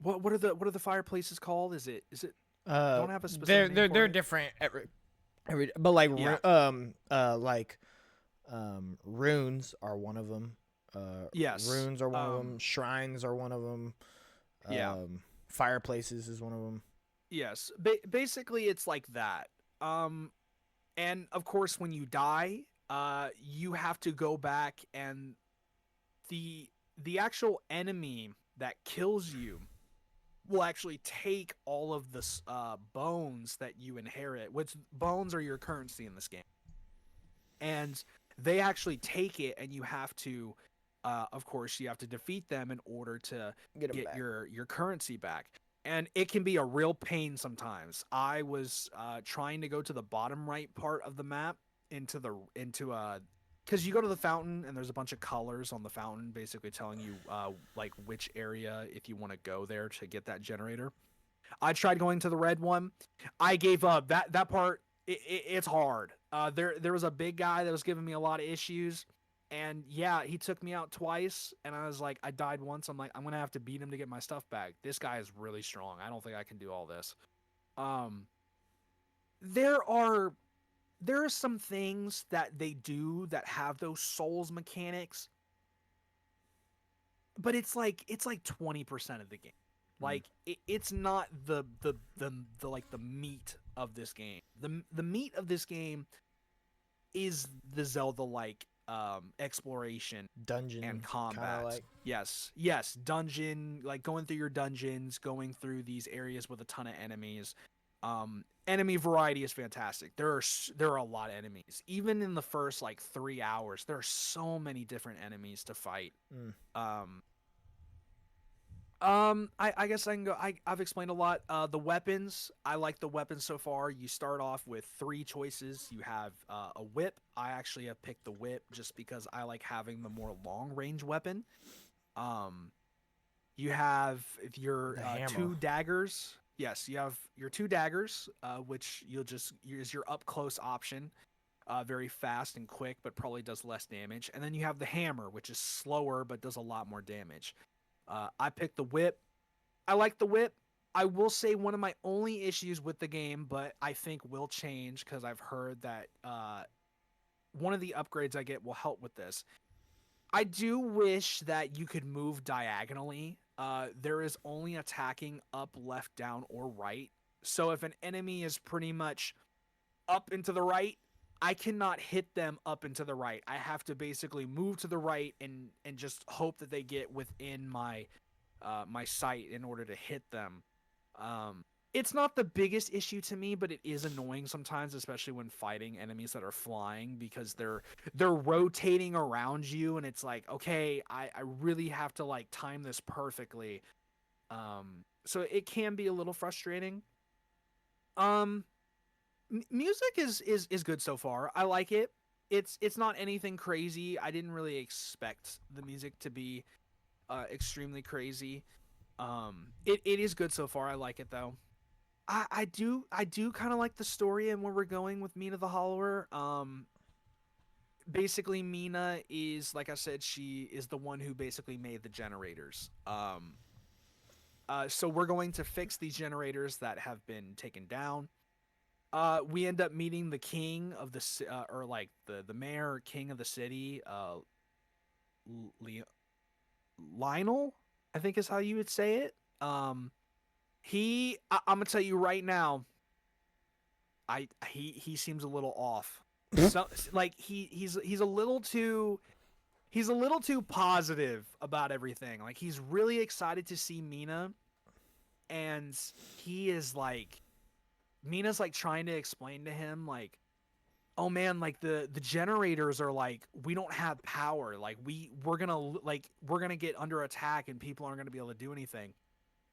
what are the fireplaces called? Is it don't have a specific name they're for it? different every but like Yeah. Runes are one of them. Yes. Runes are one of them. Shrines are one of them. Yeah. Fireplaces is one of them. Yes. Basically, it's like that. And of course, when you die, you have to go back, and the actual enemy that kills you will actually take all of the bones that you inherit, which bones are your currency in this game. And they actually take it, and you have to, of course, you have to defeat them in order to get your currency back. and it can be a real pain sometimes. I was trying to go to the bottom right part of the map because you go to the fountain and there's a bunch of colors on the fountain basically telling you like which area if you want to go there to get that generator. I tried going to the red one. I gave up. That part it's hard. There was a big guy that was giving me a lot of issues, and yeah, he took me out twice, and I was like, I died once. I'm like, I'm gonna have to beat him to get my stuff back. This guy is really strong. I don't think I can do all this. There are some things that they do that have those souls mechanics, but it's like 20% of the game. Like it's not the like the meat of this game. The meat of this game is the Zelda like exploration, dungeon and combat. like. Yes, dungeon, like going through your dungeons, going through these areas with a ton of enemies. Enemy variety is fantastic. There are a lot of enemies. Even in the first like 3 hours, there are so many different enemies to fight. I guess I can go. I've explained a lot. The weapons, I like the weapons so far. You start off with 3 choices. You have a whip. I actually have picked the whip just because I like having the more long range weapon. You have your 2 daggers. Yes, you have your 2 daggers, which you'll just use your up close option. Very fast and quick, but probably does less damage. And then you have the hammer, which is slower but does a lot more damage. I picked the whip. I like the whip. I will say one of my only issues with the game, but I think will change because I've heard that one of the upgrades I get will help with this. I do wish that you could move diagonally. There is only attacking up, left, down, or right. So if an enemy is pretty much up and to the right, I cannot hit them up and to the right. I have to basically move to the right and just hope that they get within my my sight in order to hit them. It's not the biggest issue to me, but it is annoying sometimes, especially when fighting enemies that are flying because they're rotating around you, and it's like, okay, I really have to like time this perfectly. So it can be a little frustrating. Music is good so far. I like it. It's not anything crazy. I didn't really expect the music to be extremely crazy. It is good so far. I like it though. I do kind of like the story and where we're going with Mina the Hollower. Basically Mina is, like I said, she is the one who basically made the generators. So we're going to fix these generators that have been taken down. We end up meeting the king of the or like the mayor or king of the city, Lionel, I think is how you would say it. I'm gonna tell you right now, he seems a little off. So like he's a little too positive about everything. Like he's really excited to see Mina, and he is like, Mina's like trying to explain to him like, oh man, like the generators are like, we don't have power, like we're gonna get under attack and people aren't gonna be able to do anything.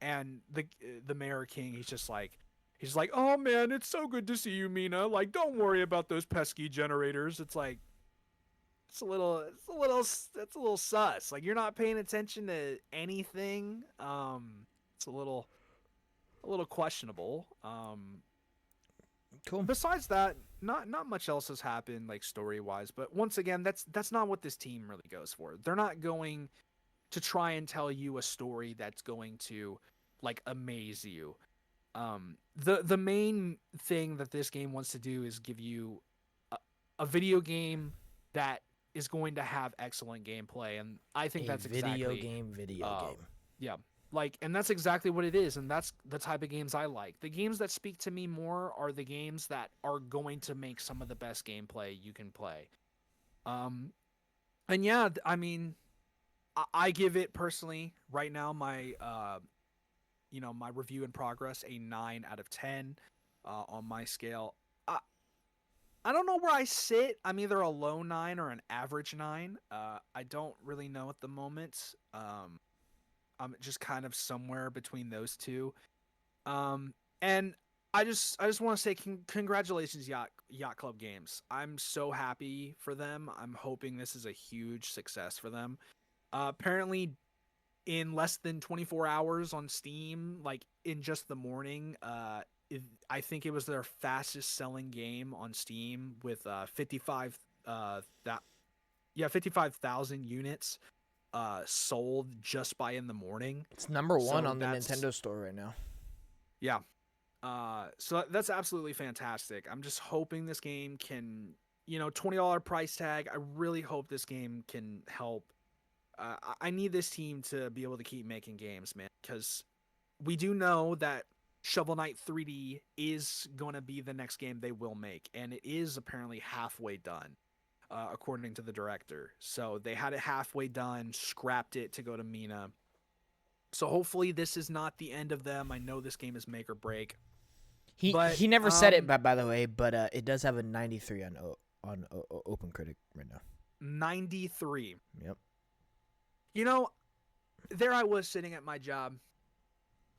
And the mayor king, he's like, oh man, it's so good to see you, Mina, like don't worry about those pesky generators. It's like, it's a little sus. Like you're not paying attention to anything. It's a little questionable. Cool. Besides that, not much else has happened like story wise. But once again, that's not what this team really goes for. They're not going to try and tell you a story that's going to like amaze you. The main thing that this game wants to do is give you a video game that is going to have excellent gameplay, and I think that's exactly video game. Yeah. Like, and that's exactly what it is, and that's the type of games I like. The games that speak to me more are the games that are going to make some of the best gameplay you can play. And yeah, I mean, I give it personally right now my my review in progress a 9 out of 10 on my scale. I don't know where I sit. I'm either a low 9 or an average 9. I don't really know at the moment. I'm just kind of somewhere between those two. And I just want to say congratulations, Yacht Club Games. I'm so happy for them. I'm hoping this is a huge success for them. Apparently, in less than 24 hours on Steam, like in just the morning, I think it was their fastest selling game on Steam with 55,000 units sold just by in the morning. It's number one on the Nintendo store right now. Yeah. So that's absolutely fantastic. I'm just hoping this game can, $20 price tag. I really hope this game can help. I need this team to be able to keep making games, man, because we do know that Shovel Knight 3D is going to be the next game they will make, and it is apparently halfway done, according to the director. So they had it halfway done, scrapped it to go to Mina. So hopefully this is not the end of them. I know this game is make or break. He never said it, by the way, but it does have a 93 on OpenCritic right now. 93. Yep. There I was sitting at my job.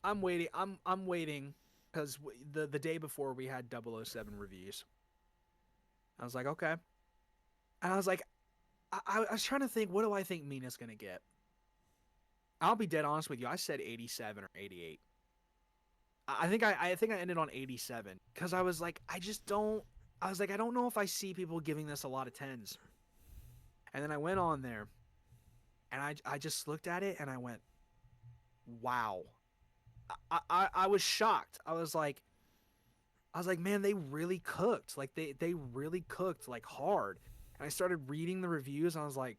I'm waiting. I'm waiting because the day before we had 007 reviews. I was like, okay. And I was like, I was trying to think, what do I think Mina's gonna get? I'll be dead honest with you. I said 87 or 88. I think I ended on 87 because I was like, I don't know if I see people giving this a lot of 10s. And then I went on there, and I just looked at it and I went, wow. I was shocked. I was like, man, they really cooked. Like they really cooked like hard. And I started reading the reviews and I was like,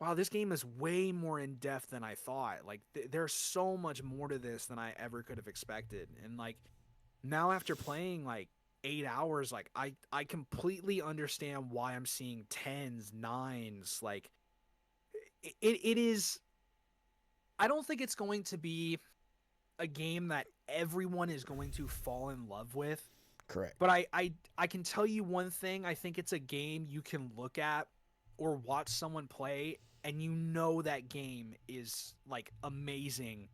wow, this game is way more in depth than I thought. Like there's so much more to this than I ever could have expected. And like now after playing like 8 hours, like I completely understand why I'm seeing 10s, 9s. Like it is. I don't think it's going to be a game that everyone is going to fall in love with. Correct. But I can tell you one thing. I think it's a game you can look at or watch someone play and that game is like amazing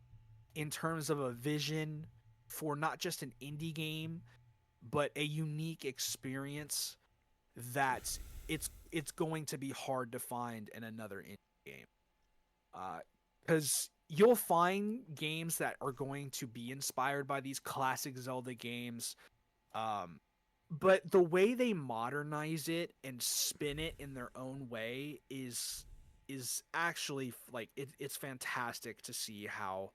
in terms of a vision for not just an indie game, but a unique experience that it's going to be hard to find in another indie game. Because you'll find games that are going to be inspired by these classic Zelda games. But the way they modernize it and spin it in their own way is actually like it's fantastic to see how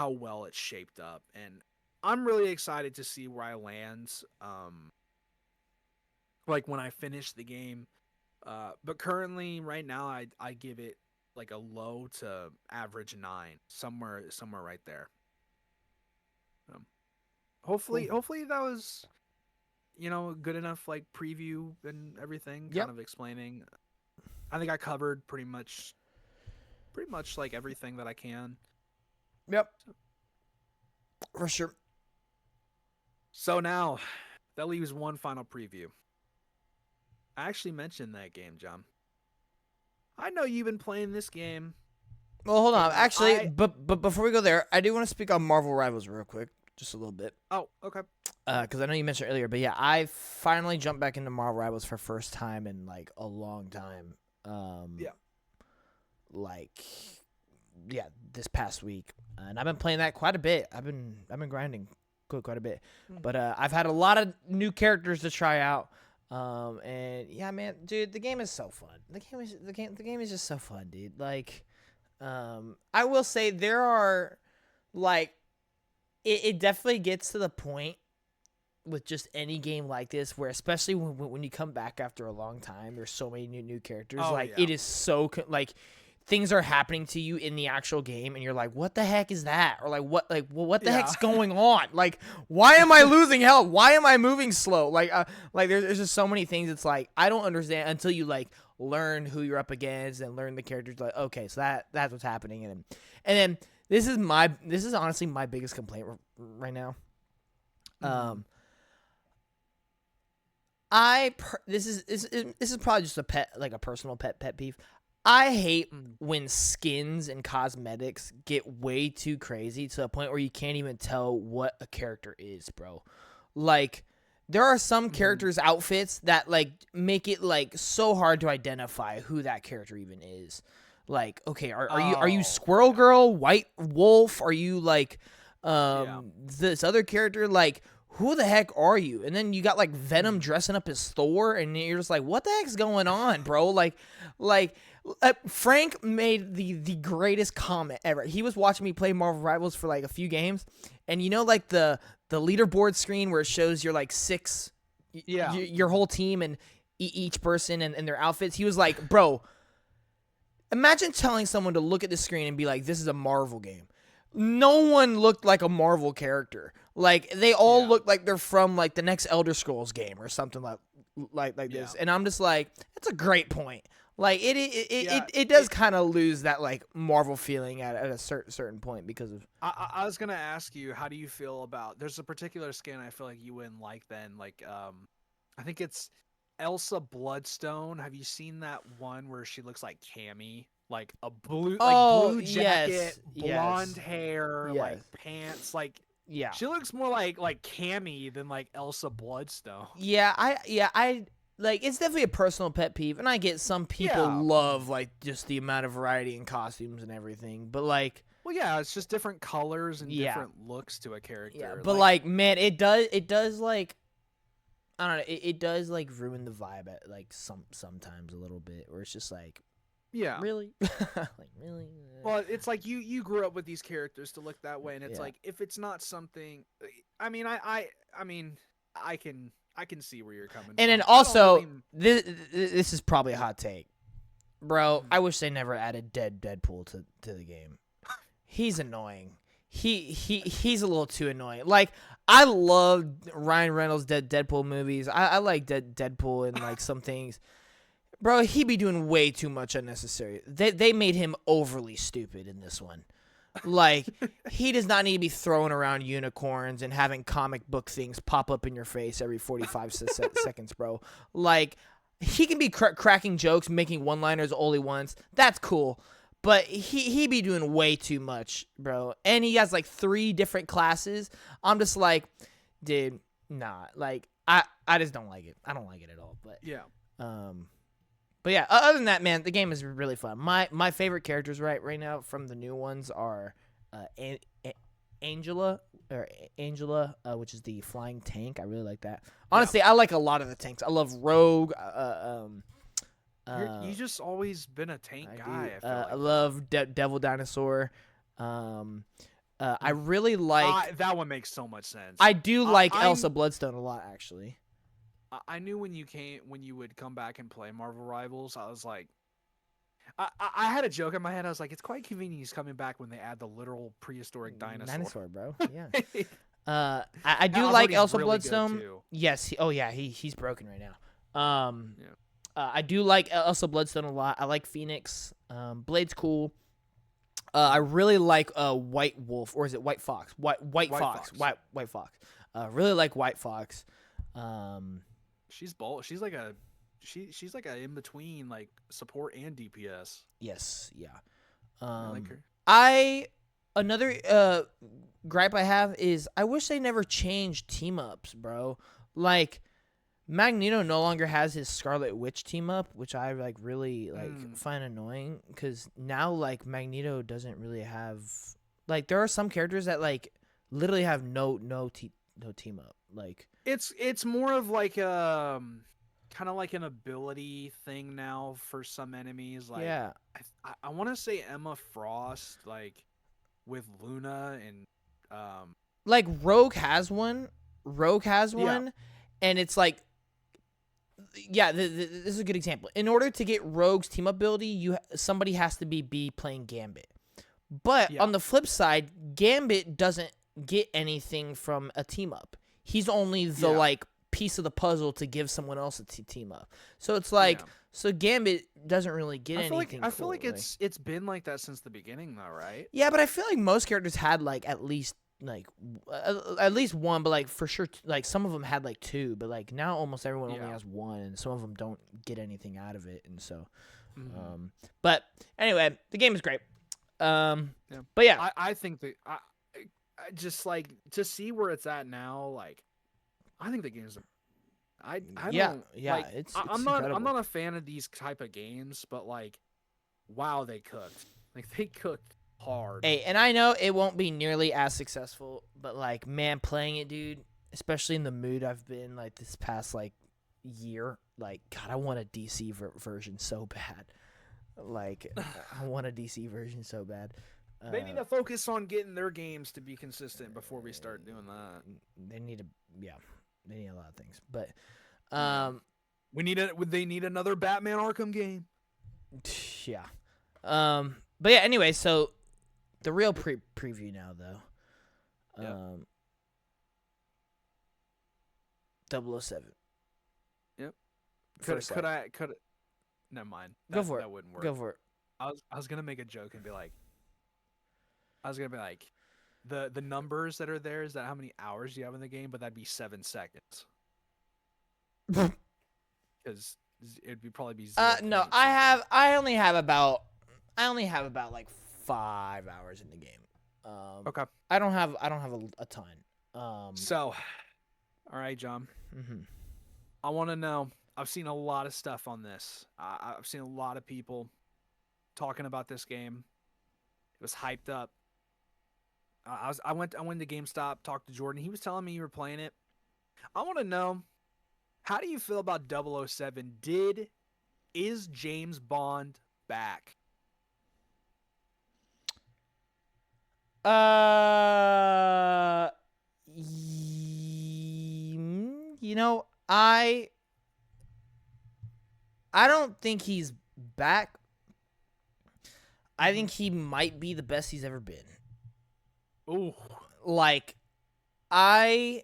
well it's shaped up, and I'm really excited to see where I land. Like when I finish the game, but currently right now I give it like a low to average 9, somewhere right there. Hopefully that was good enough like preview and everything, kind of explaining. I think I covered pretty much like everything that I can. Yep. For sure. So now that leaves one final preview. I actually mentioned that game, John. I know you've been playing this game. Well, hold on. Actually, but before we go there, I do want to speak on Marvel Rivals real quick, just a little bit. Oh, okay. Because I know you mentioned earlier, but yeah, I finally jumped back into Marvel Rivals for first time in like a long time. This past week, and I've been playing that quite a bit. I've been grinding quite a bit, but I've had a lot of new characters to try out. And yeah, man, dude, the game is so fun. The game is just so fun, dude. Like, I will say there are like, it definitely gets to the point with just any game like this where, especially when you come back after a long time, there's so many new characters. It is so like things are happening to you in the actual game and you're like, what the heck is that? Or what the heck's going on? Like, why am I losing health? Why am I moving slow? Like there's just so many things. It's like, I don't understand until you like learn who you're up against and learn the characters. Like, okay, so that's what's happening. And then this is honestly my biggest complaint right now. This is probably just a personal pet peeve. I hate when skins and cosmetics get way too crazy to the point where you can't even tell what a character is, bro. Like, there are some characters' outfits that, like, make it, like, so hard to identify who that character even is. Like, okay, are you Squirrel Girl, White Wolf? Are you, like, this other character? Like, who the heck are you? And then you got, like, Venom dressing up as Thor, and you're just like, what the heck's going on, bro? Like, Frank made the greatest comment ever. He was watching me play Marvel Rivals for, like, a few games, and you know, like, the leaderboard screen where it shows your, like, your whole team and each person and their outfits. He was like, bro, imagine telling someone to look at the screen and be like, this is a Marvel game. No one looked like a Marvel character. Like, they all look like they're from, like, the next Elder Scrolls game or something like this. And I'm just like, that's a great point. Like, it does kind of lose that, like, Marvel feeling at a certain point because of... I was going to ask you, how do you feel about... There's a particular skin I feel like you wouldn't like then. Like, I think it's Elsa Bloodstone. Have you seen that one where she looks like Cammy? Like, blue jacket, blonde hair, like, pants, like... Yeah. She looks more like Cammy than, like, Elsa Bloodstone. I like, it's definitely a personal pet peeve, and I get some people love, like, just the amount of variety in costumes and everything, but, like... Well, yeah, it's just different colors and different looks to a character. Yeah, but, like, man, it does, like... I don't know, it does, like, ruin the vibe at, like, sometimes a little bit, where it's just, like... Yeah. Really? Like, really? Well, it's like you grew up with these characters to look that way, and it's like, if it's not something... I mean, I can see where you're coming from. And then also, this is probably a hot take. Bro, I wish they never added Deadpool to the game. He's annoying. He's a little too annoying. Like, I love Ryan Reynolds' Deadpool movies. I like Deadpool and, like, some things. Bro, he be doing way too much unnecessary. They made him overly stupid in this one. Like, he does not need to be throwing around unicorns and having comic book things pop up in your face every 45 seconds, bro. Like, he can be cracking jokes, making one-liners only once. That's cool. But he be doing way too much, bro. And he has, like, 3 different classes. I'm just like, dude, nah. Like, I just don't like it. I don't like it at all. But yeah. But yeah, other than that, man, the game is really fun. My favorite characters right now from the new ones are Angela, which is the flying tank. I really like that. Honestly, I like a lot of the tanks. I love Rogue. You just always been a tank guy. I feel like. I love Devil Dinosaur. I really like that one. Makes so much sense. I do like Elsa Bloodstone a lot, actually. I knew when you would come back and play Marvel Rivals, I was like, I had a joke in my head. I was like, it's quite convenient he's coming back when they add the literal prehistoric dinosaur. Dinosaur, bro. Yeah. I do like Elsa really Bloodstone. Yes. He's broken right now. I do like Elsa Bloodstone a lot. I like Phoenix. Blade's cool. I really like White Wolf, or is it White Fox? White Fox. White Fox. Really like White Fox. She's bold. She's like a in between, like, support and DPS. Yes, yeah. I like her. Another gripe I have is I wish they never changed team ups, bro. Like, Magneto no longer has his Scarlet Witch team up, which I like really find annoying, because now, like, Magneto doesn't really have, like, there are some characters that, like, literally have no team up. Like, it's more of like kind of like an ability thing now for some enemies. Like, yeah, I want to say Emma Frost, like, with Luna, and like Rogue has one, and it's like, yeah, this is a good example. In order to get Rogue's team ability, somebody has to be playing Gambit. But on the flip side, Gambit doesn't get anything from a team up. He's only the like piece of the puzzle to give someone else a team up. So it's like, so Gambit doesn't really get anything. I feel like it's been like that since the beginning, though, right? Yeah, but I feel like most characters had like at least one, but like for sure, like some of them had like 2, but like now almost everyone only has 1, and some of them don't get anything out of it, and so But anyway, the game is great. Yeah. But yeah, I think that I just like to see where it's at now. Like, I think the game's. I don't. Like, it's I'm incredible. not a fan of these type of games, but like, wow, they cooked. Like they cooked hard. Hey, and I know it won't be nearly as successful, but like, man, playing it, dude, especially in the mood I've been like this past like year, like, God, I want a DC version so bad. Like, I want a DC version so bad. They need to focus on getting their games to be consistent before we start doing that. They need a lot of things, but they need another Batman Arkham game. Yeah. But yeah, anyway, so the real preview now though. 007. Yep. Could never mind. Go for it. That wouldn't work. Go for it. I was gonna make a joke and be like, the numbers that are there, is that how many hours you have in the game? But that'd be 7 seconds. Because it'd probably be. No, I only have about like 5 hours in the game. Okay. I don't have a ton. So, all right, John. Mm-hmm. I want to know. I've seen a lot of stuff on this. I've seen a lot of people talking about this game. It was hyped up. I went to GameStop, talked to Jordan. He was telling me you were playing it. I want to know, how do you feel about 007? Is James Bond back? You know, I don't think he's back. I think he might be the best he's ever been. Ooh. Like, I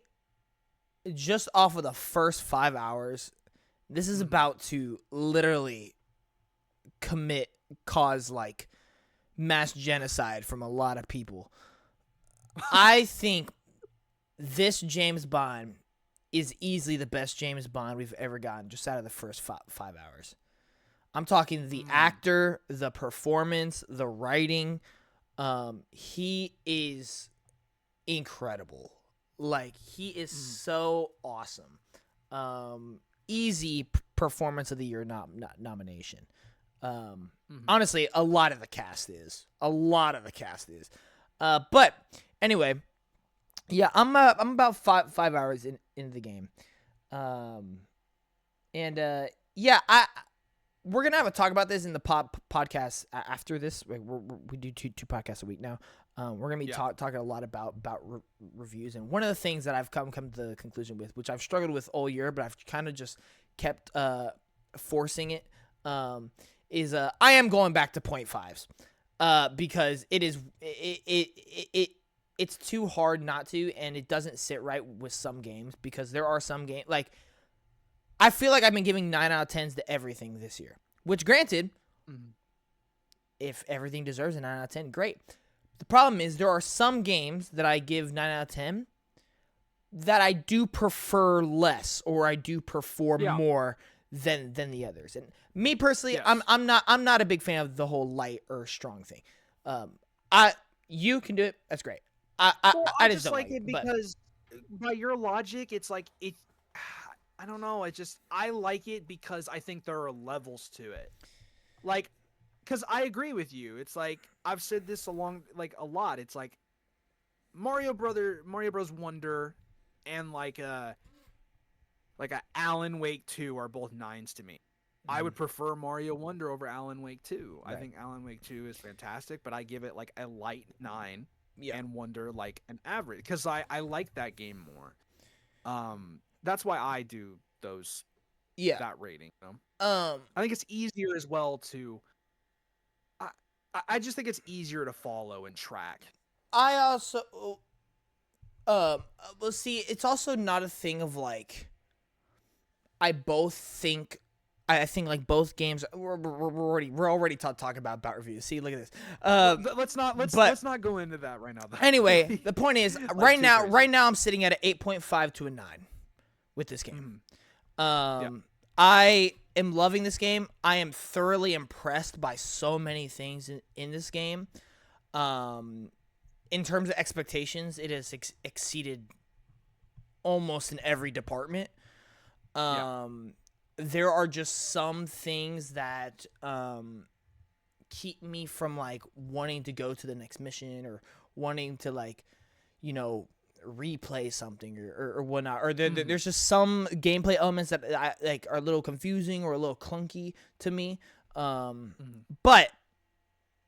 just off of the first 5 hours, this is about to literally cause like mass genocide from a lot of people. I think this James Bond is easily the best James Bond we've ever gotten just out of the first 5 hours. I'm talking the actor, the performance, the writing. He is incredible. Like, he is so awesome. Easy performance of the year nomination. Honestly, a lot of the cast is. But anyway, yeah, I'm about five hours into the game. We're gonna have a talk about this in the podcast after this. We do two podcasts a week now. We're gonna be talking a lot about reviews, and one of the things that I've come to the conclusion with, which I've struggled with all year, but I've kind of just kept forcing it, is I am going back to 0.5s because it's too hard not to, and it doesn't sit right with some games, because there are some games like. I feel like I've been giving 9 out of 10s to everything this year, which granted, if everything deserves a 9 out of 10, great. The problem is there are some games that I give 9 out of 10 that I do prefer less, or I do perform more than the others. And me personally, I'm not a big fan of the whole light or strong thing. You can do it. That's great. I just don't like it because by your logic, it's like it. I don't know. I like it because I think there are levels to it. Like, because I agree with you. It's like, I've said this a lot. It's like Mario Bros. Wonder and like a Alan Wake 2 are both 9s to me. I would prefer Mario Wonder over Alan Wake 2. Right. I think Alan Wake 2 is fantastic, but I give it like a light 9 and Wonder like an average, because I like that game more. That's why I do those. That rating. You know? I think it's easier as well to. I just think it's easier to follow and track. I also. Well, see, it's also not a thing of like. I think like both games. We're already talking about reviews. See, look at this. Let's not go into that right now. Though. Anyway, the point is, right now I'm sitting at an 8.5 to a 9 with this game. I am loving this game. I am thoroughly impressed by so many things in this game. In terms of expectations, it has exceeded almost in every department. There are just some things that keep me from like wanting to go to the next mission or wanting to like, you know, replay something or whatnot. Or there's just some gameplay elements that I like are a little confusing or a little clunky to me. But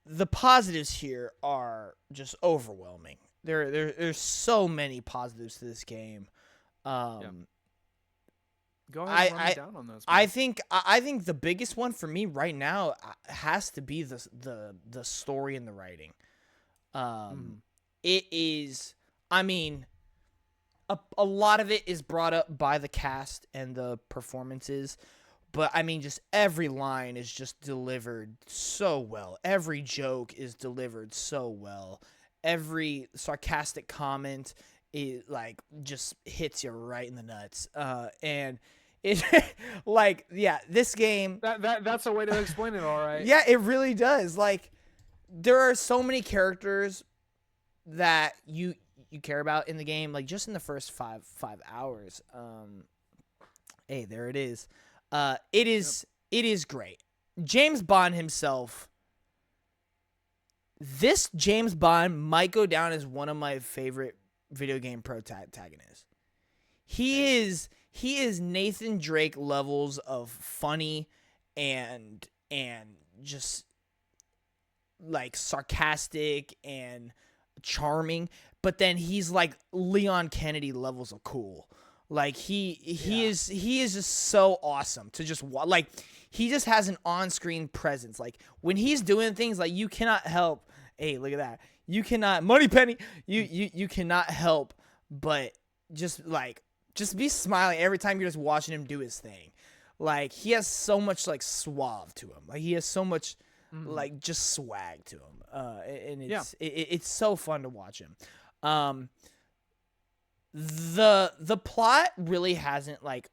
the positives here are just overwhelming. There's so many positives to this game. Go ahead and run me down on those. Man. I think the biggest one for me right now has to be the story and the writing. It is, I mean, a lot of it is brought up by the cast and the performances, but I mean, just every line is just delivered so well. Every joke is delivered so well. Every sarcastic comment is like just hits you right in the nuts. And it like, yeah, this game. That's a way to explain it, all right. Yeah, it really does. Like, there are so many characters that you care about in the game, like just in the first five hours. Hey, there it is. It is great. James Bond himself. This James Bond might go down as one of my favorite video game protagonists. He is Nathan Drake levels of funny and just like sarcastic and charming, but then he's like Leon Kennedy levels of cool. Like he is just so awesome to just like he just has an on-screen presence. Like when he's doing things, like you cannot help. Hey, look at that. You cannot Moneypenny. You cannot help but just be smiling every time you're just watching him do his thing. Like he has so much like suave to him. Like he has so much like just swag to him. And it's so fun to watch him. The plot really hasn't like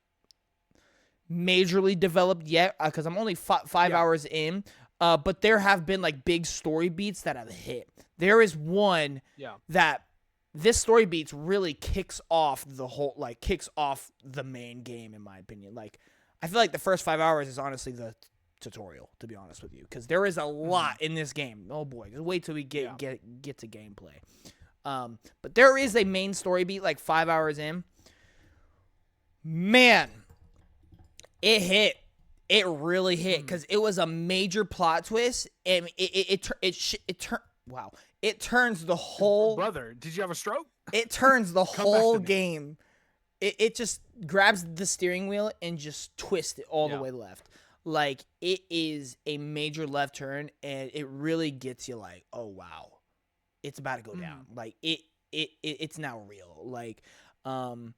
majorly developed yet because I'm only 5 hours in. But there have been like big story beats that have hit. There is one that this story beats really kicks off the main game, in my opinion. Like, I feel like the first 5 hours is honestly the tutorial, to be honest with you, because there is a lot in this game. Oh boy, just wait till we get to gameplay. But there is a main story beat like 5 hours in. Man, it hit. It really hit because it was a major plot twist, and it turns the whole. Brother, did you have a stroke? It turns the whole game. It just grabs the steering wheel and just twists it all the way left. Like it is a major left turn, and it really gets you like, oh wow, it's about to go down. Like it's now real. Like, and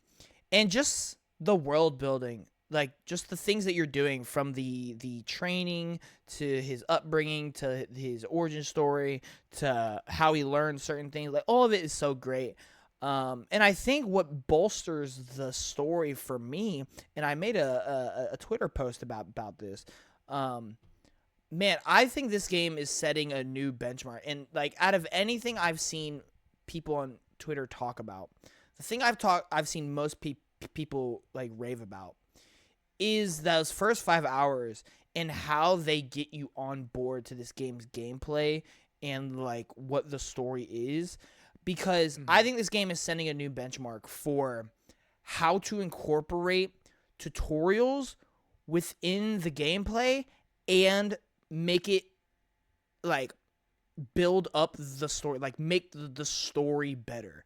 just the world building. Like, just the things that you're doing from the training to his upbringing to his origin story to how he learned certain things. Like, all of it is so great. And I think what bolsters the story for me, and I made a Twitter post about this, man, I think this game is setting a new benchmark. And, like, out of anything I've seen people on Twitter talk about, the thing I've seen most people, like, rave about is those first 5 hours and how they get you on board to this game's gameplay and like what the story is, because I think this game is setting a new benchmark for how to incorporate tutorials within the gameplay and make it like build up the story, like make the story better.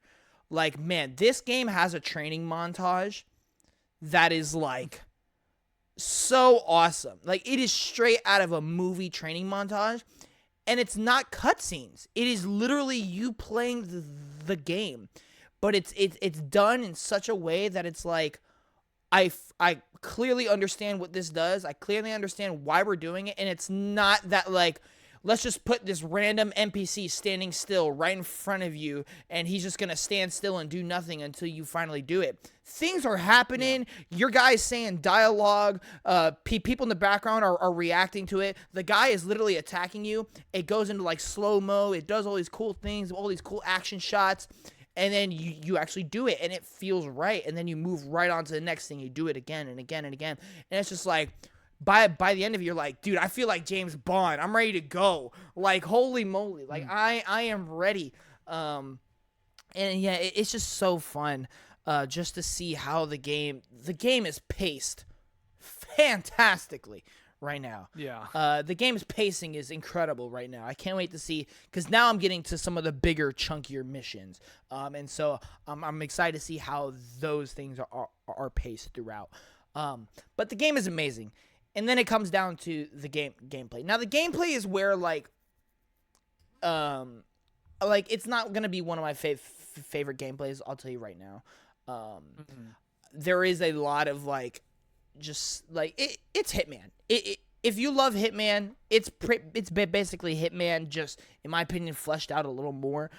Like, man, this game has a training montage that is like so awesome. Like, it is straight out of a movie training montage, and it's not cutscenes. It is literally you playing the game, but it's done in such a way that it's like I clearly understand what this does. I clearly understand why we're doing it, and it's not that like let's just put this random NPC standing still right in front of you, and he's just going to stand still and do nothing until you finally do it. Things are happening. Yeah. Your guy's saying dialogue. People in the background are reacting to it. The guy is literally attacking you. It goes into like slow-mo. It does all these cool things, all these cool action shots. And then you actually do it, and it feels right. And then you move right on to the next thing. You do it again and again and again. And it's just like, by the end of it, you're like, dude, I feel like James Bond. I'm ready to go. Like, holy moly. Like, I am ready. And yeah, it's just so fun just to see how the game is paced fantastically right now. Yeah. The game's pacing is incredible right now. I can't wait to see, because now I'm getting to some of the bigger, chunkier missions. And so I'm excited to see how those things are paced throughout. But the game is amazing. And then it comes down to the gameplay. Now the gameplay is where like it's not gonna be one of my favorite gameplays. I'll tell you right now. There is a lot of like, just like it's Hitman. If you love Hitman, it's basically Hitman, just in my opinion fleshed out a little more.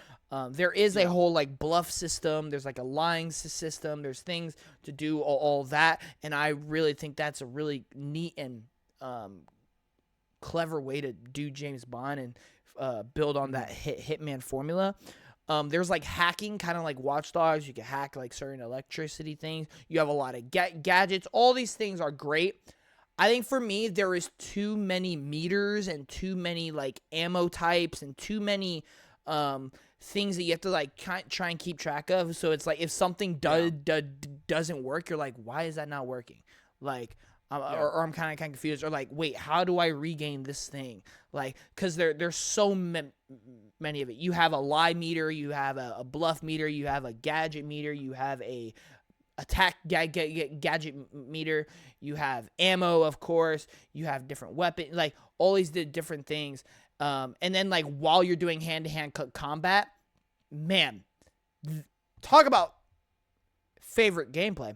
There is a whole like bluff system. There's like a lying system. There's things to do all that, and I really think that's a really neat and clever way to do James Bond and build on that Hitman formula. There's like hacking, kind of like Watch Dogs. You can hack like certain electricity things. You have a lot of gadgets. All these things are great. I think for me, there is too many meters and too many like ammo types and too many things that you have to like try and keep track of. So it's like if something doesn't work, you're like, why is that not working? Like, or I'm kind of confused. Or like, wait, how do I regain this thing? Like, because there's so many of it. You have a lie meter, you have a bluff meter, you have a gadget meter, you have a attack gadget meter, you have ammo, of course, you have different weapons, like all these different things. And then like while you're doing hand-to-hand combat, man, talk about favorite gameplay.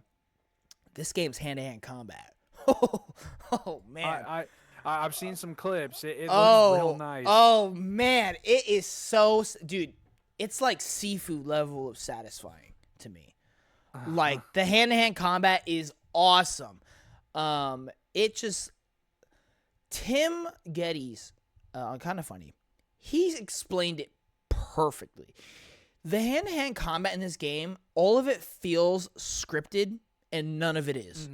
This game's hand-to-hand combat. Oh man. I've seen some clips. It looks real nice. Oh man, it is so, dude, it's like seafood level of satisfying to me. Like the hand-to-hand combat is awesome. It just, Tim Geddes, kind of funny, he's explained it perfectly. The hand-to-hand combat in this game, all of it feels scripted and none of it is.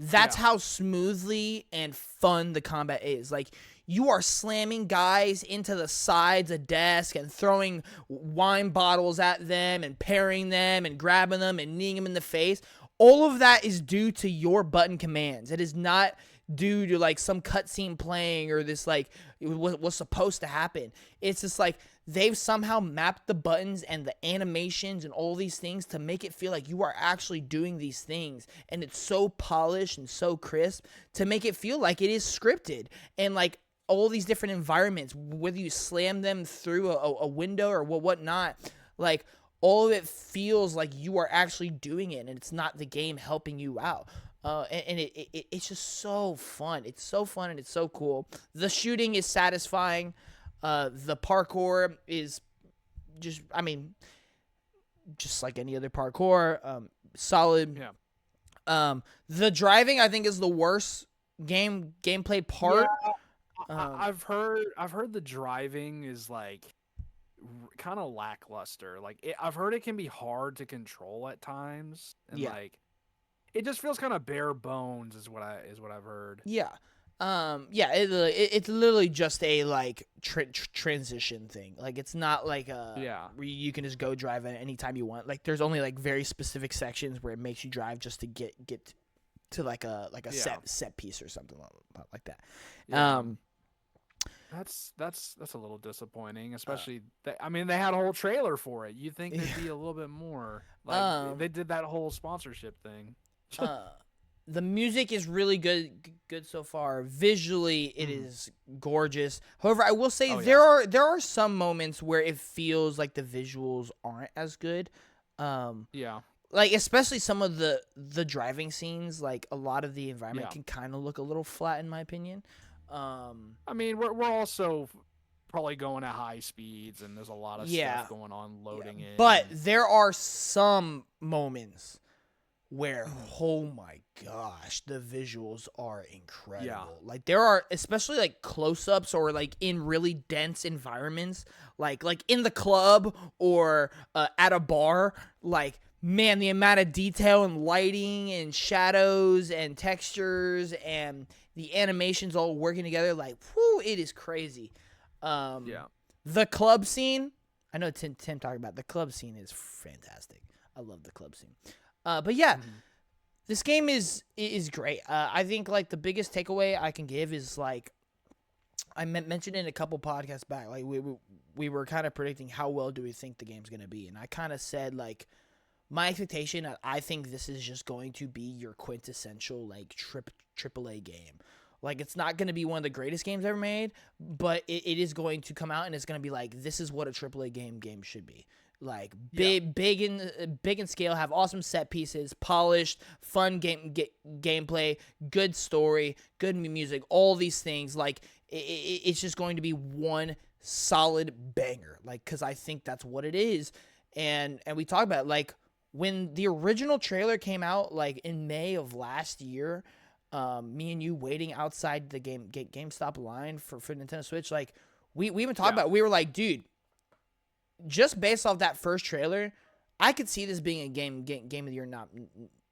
That's how smoothly and fun the combat is. Like, you are slamming guys into the sides of desk and throwing wine bottles at them and parrying them and grabbing them and kneeing them in the face. All of that is due to your button commands. It is not due to like some cutscene playing or this like what's supposed to happen. It's just like they've somehow mapped the buttons and the animations and all these things to make it feel like you are actually doing these things, and it's so polished and so crisp to make it feel like it is scripted. And like all these different environments, whether you slam them through a window or whatnot, like all of it feels like you are actually doing it and it's not the game helping you out. And it's just so fun. It's so fun and it's so cool. The shooting is satisfying. The parkour is just, I mean, just like any other parkour, solid. Yeah. The driving, I think, is the worst gameplay part. Yeah, I've heard the driving is like kind of lackluster. Like I've heard it can be hard to control at times, and like it just feels kind of bare bones is what I've heard. Yeah. It's literally just a like transition thing. Like it's not like where you can just go drive at any time you want. Like there's only like very specific sections where it makes you drive just to get to like a set piece or something like that. Yeah. That's a little disappointing, especially they had a whole trailer for it. You'd think there'd be a little bit more. Like they did that whole sponsorship thing. The music is really good so far. Visually, it is gorgeous. However, I will say there are some moments where it feels like the visuals aren't as good. Like especially some of the driving scenes. Like a lot of the environment can kind of look a little flat in my opinion. I mean, we're also probably going at high speeds, and there's a lot of stuff going on loading in. But there are some moments where, oh my gosh, the visuals are incredible. Yeah. Like there are, especially like close-ups or like in really dense environments, like in the club or at a bar. Like, man, the amount of detail and lighting and shadows and textures and the animations all working together, like, whoo, it is crazy. The club scene, I know Tim talked about the club scene is fantastic. I love the club scene. But yeah, this game is great. I think like the biggest takeaway I can give is like I mentioned in a couple podcasts back, like we were kind of predicting how well do we think the game's gonna be, and I kind of said like my expectation, I think this is just going to be your quintessential like AAA game. Like it's not gonna be one of the greatest games ever made, but it is going to come out and it's gonna be like this is what a AAA game should be. Like big in scale, have awesome set pieces, polished, fun gameplay, good story, good music, all these things. Like it's just going to be one solid banger. Like because I think that's what it is. And we talk about it, like when the original trailer came out, like in May of last year, me and you waiting outside the GameStop line for Nintendo Switch, like we even talked about it. We were like, dude, just based off that first trailer, I could see this being a game of the year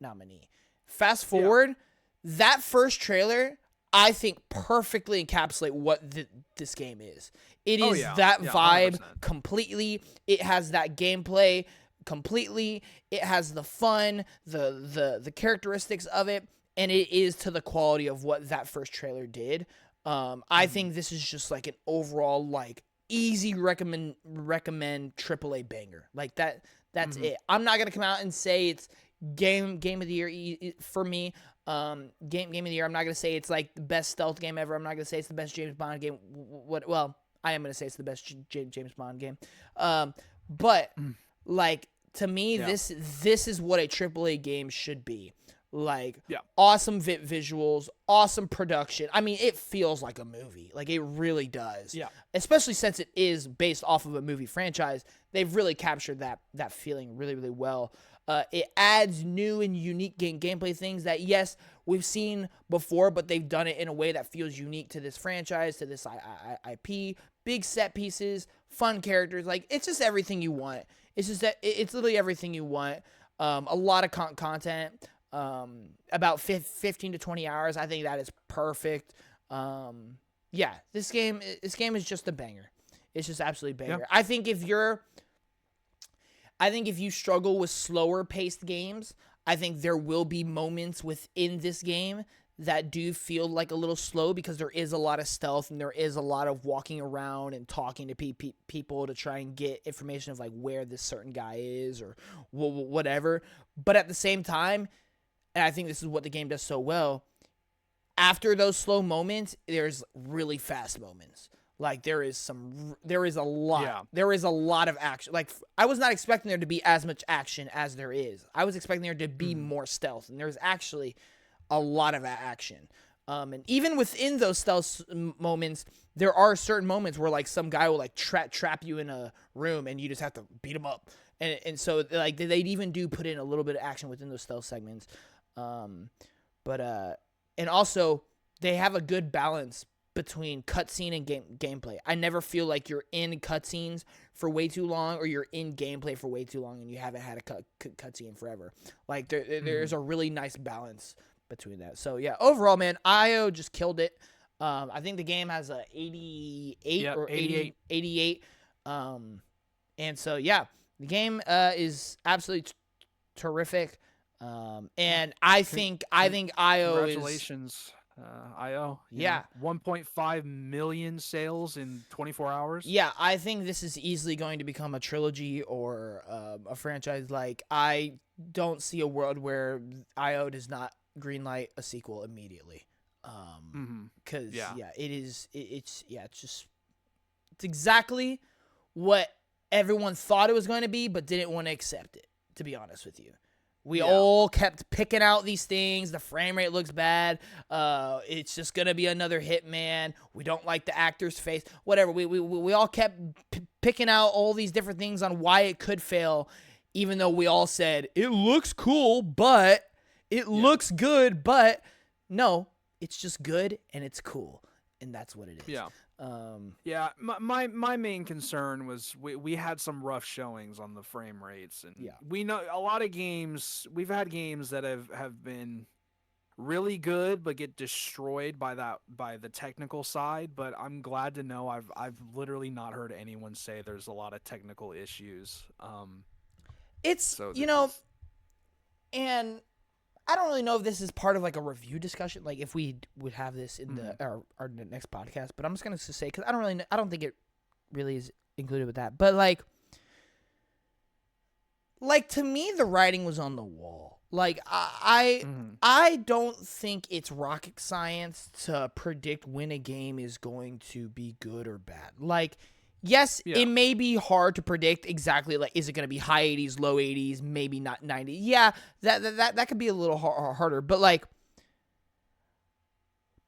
nominee. Fast forward, that first trailer, I think perfectly encapsulate what this game is. It is that vibe 100%. Completely. It has that gameplay completely. It has the fun, the characteristics of it, and it is to the quality of what that first trailer did. I think this is just like an overall like easy recommend AAA banger. Like that's it. I'm not gonna come out and say it's game of the year for me. Game of the year. I'm not gonna say it's like the best stealth game ever. I'm not gonna say it's the best James Bond game. Well, I am gonna say it's the best James Bond game. But like to me, this is what a AAA game should be. Like awesome visuals, awesome production. I mean, it feels like a movie. Like it really does. Yeah. Especially since it is based off of a movie franchise, they've really captured that feeling really, really well. It adds new and unique gameplay things that yes, we've seen before, but they've done it in a way that feels unique to this franchise, to this IP. Big set pieces, fun characters. Like it's just everything you want. It's just that it's literally everything you want. A lot of content. About 15 to 20 hours. I think that is perfect. This game is just a banger. It's just absolutely banger. Yep. I think if you struggle with slower paced games, I think there will be moments within this game that do feel like a little slow because there is a lot of stealth and there is a lot of walking around and talking to people to try and get information of like where this certain guy is or whatever. But at the same time, and I think this is what the game does so well, after those slow moments, there's really fast moments. Like there is a lot of action. Like I was not expecting there to be as much action as there is. I was expecting there to be more stealth, and there's actually a lot of action. And even within those stealth moments, there are certain moments where like some guy will like trap you in a room, and you just have to beat him up. And so like they'd even do put in a little bit of action within those stealth segments. And also they have a good balance between cutscene and gameplay. I never feel like you're in cutscenes for way too long or you're in gameplay for way too long and you haven't had a cutscene forever. Like there's a really nice balance between that. So yeah, overall, man, IO just killed it. I think the game has a 88 or 88. And so yeah, the game is absolutely terrific. And I think IO congratulations, IO. Yeah. 1.5 million sales in 24 hours. Yeah, I think this is easily going to become a trilogy or a franchise. Like, I don't see a world where IO does not greenlight a sequel immediately. Because it's exactly what everyone thought it was going to be, but didn't want to accept it, to be honest with you. We all kept picking out these things. The frame rate looks bad. It's just gonna be another Hitman. We don't like the actor's face. Whatever. We all kept picking out all these different things on why it could fail, even though we all said it looks cool, but it looks good, but no, it's just good and it's cool, and that's what it is. Yeah. My main concern was we had some rough showings on the frame rates, and we know a lot of games. We've had games that have been really good but get destroyed by the technical side. But I'm glad to know I've literally not heard anyone say there's a lot of technical issues. And I don't really know if this is part of like a review discussion, like if we would have this in our next podcast, but I'm just going to say, because I don't think it really is included with that, but like to me, the writing was on the wall. Like I don't think it's rocket science to predict when a game is going to be good or bad. Like, yes, it may be hard to predict exactly, like, is it going to be high 80s, low 80s, maybe not 90? Yeah, that could be a little harder. But, like,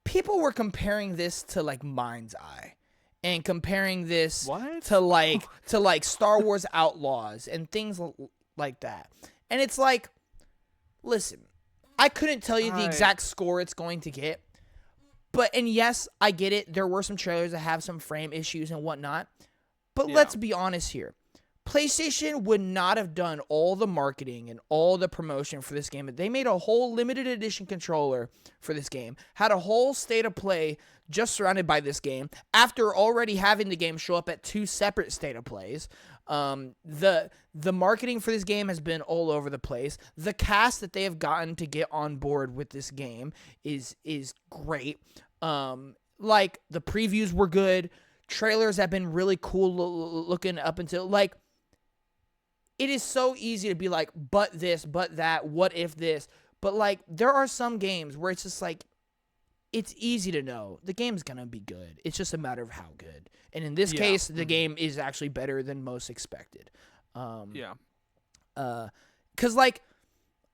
people were comparing this to, like, Mind's Eye and comparing this to Star Wars Outlaws and things like that. And it's like, listen, I couldn't tell you the exact score it's going to get. And yes, I get it. There were some trailers that have some frame issues and whatnot. But let's be honest here. PlayStation would not have done all the marketing and all the promotion for this game. They made a whole limited edition controller for this game, had a whole state of play just surrounded by this game, after already having the game show up at 2 separate state of plays. The marketing for this game has been all over the place. The cast that they have gotten to get on board with this game is great. Like, the previews were good. Trailers have been really cool looking up until, like, it is so easy to be like, but this, but that, what if this? But, like, there are some games where it's just like, it's easy to know the game's gonna be good. It's just a matter of how good. And in this case, the game is actually better than most expected. Because, like,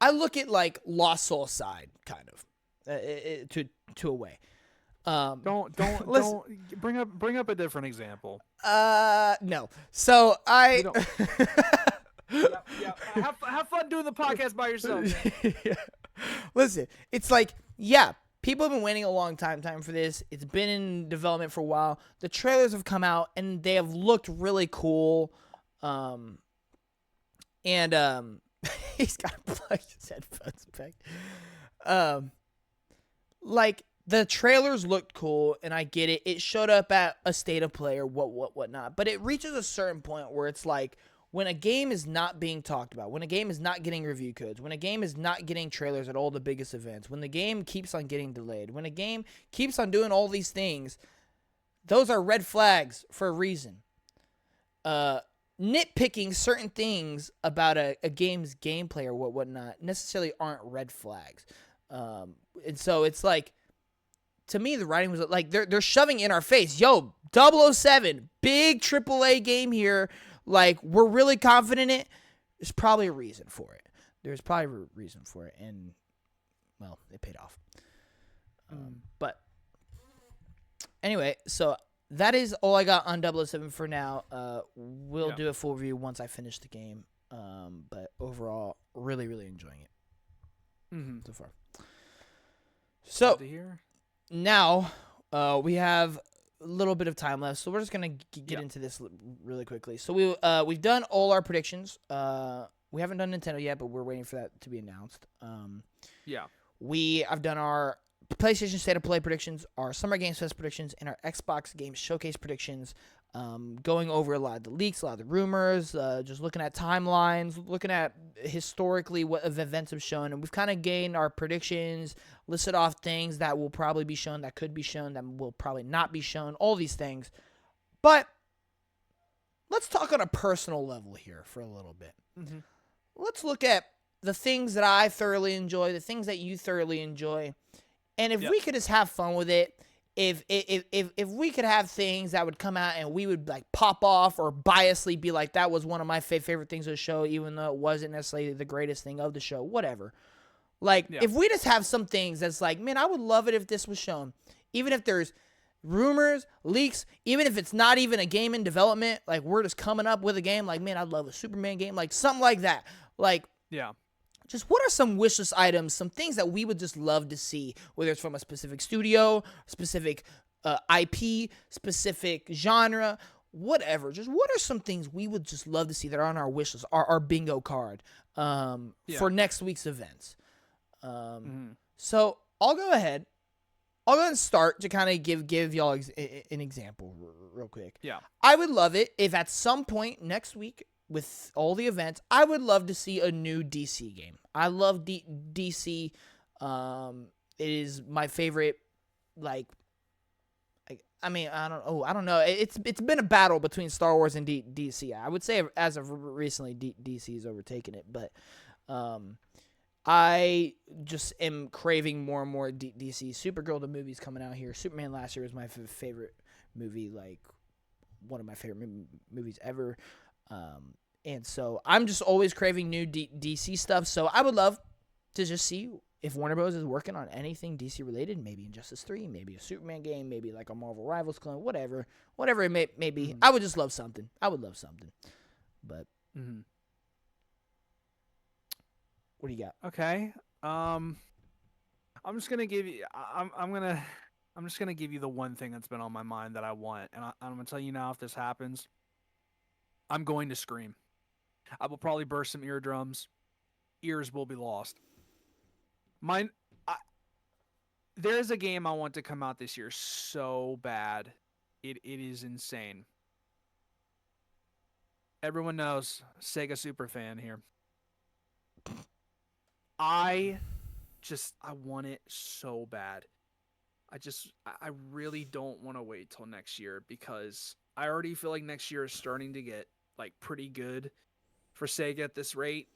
I look at, like, Lost Soul side, kind of, to a way. Don't bring up a different example. No. So Have fun doing the podcast by yourself. Listen, it's like, people have been waiting a long time for this. It's been in development for a while. The trailers have come out and they have looked really cool. He's got to plug his headphones back. Like, the trailers looked cool, and I get it. It showed up at a state of play or whatnot. But it reaches a certain point where it's like, when a game is not being talked about, when a game is not getting review codes, when a game is not getting trailers at all the biggest events, when the game keeps on getting delayed, when a game keeps on doing all these things, those are red flags for a reason. Nitpicking certain things about a game's gameplay or whatnot necessarily aren't red flags. And so it's like, to me, the writing was like, they're shoving in our face, yo, 007, big AAA game here. Like, we're really confident in it. There's probably a reason for it. And, well, it paid off. But anyway, so that is all I got on 007 for now. We'll do a full review once I finish the game. But overall, really, really enjoying it so far. So now we have a little bit of time left, so we're just gonna get into this really quickly. So we've done all our predictions. We haven't done Nintendo yet, but we're waiting for that to be announced. I've done our PlayStation State of Play predictions, our Summer Games Fest predictions, and our Xbox Games Showcase predictions. Going over a lot of the leaks, a lot of the rumors, just looking at timelines, looking at historically what events have shown, and we've kind of gained our predictions, listed off things that will probably be shown, that could be shown, that will probably not be shown, all these things. But let's talk on a personal level here for a little bit. Let's look at the things that I thoroughly enjoy, the things that you thoroughly enjoy, and if we could just have fun with it, if we could have things that would come out and we would like pop off or biasly be like, that was one of my favorite things of the show, even though it wasn't necessarily the greatest thing of the show, whatever. Like, if we just have some things that's like, man, I would love it if this was shown. Even if there's rumors, leaks, even if it's not even a game in development, like, we're just coming up with a game, like, man, I'd love a Superman game, like, something like that. Like, just what are some wish list items, some things that we would just love to see, whether it's from a specific studio, specific IP, specific genre, whatever. Just what are some things we would just love to see that are on our wish list, our bingo card for next week's events. So I'll go ahead and start to kind of give y'all an example real quick. I would love it if at some point next week with all the events, I would love to see a new DC game. I love DC. It is my favorite. Like, I mean, I don't know. It's been a battle between Star Wars and DC. I would say as of recently, DC has overtaken it, but I just am craving more and more DC. Supergirl, the movie's coming out here. Superman last year was my favorite movie, like one of my favorite movies ever. And so I'm just always craving new DC stuff. So I would love to just see if Warner Bros. Is working on anything DC related, maybe Injustice 3, maybe a Superman game, maybe like a Marvel Rivals clone, whatever it may be. I would just love something. But what do you got? Okay. I'm just gonna give you. I'm just gonna give you the one thing that's been on my mind that I want, and I'm gonna tell you now if this happens, I'm going to scream. I will probably burst some eardrums. Ears will be lost. There's a game I want to come out this year so bad. It is insane. Everyone knows, Sega super fan here. I want it so bad. I really don't want to wait till next year because I already feel like next year is starting to get like pretty good for Sega at this rate.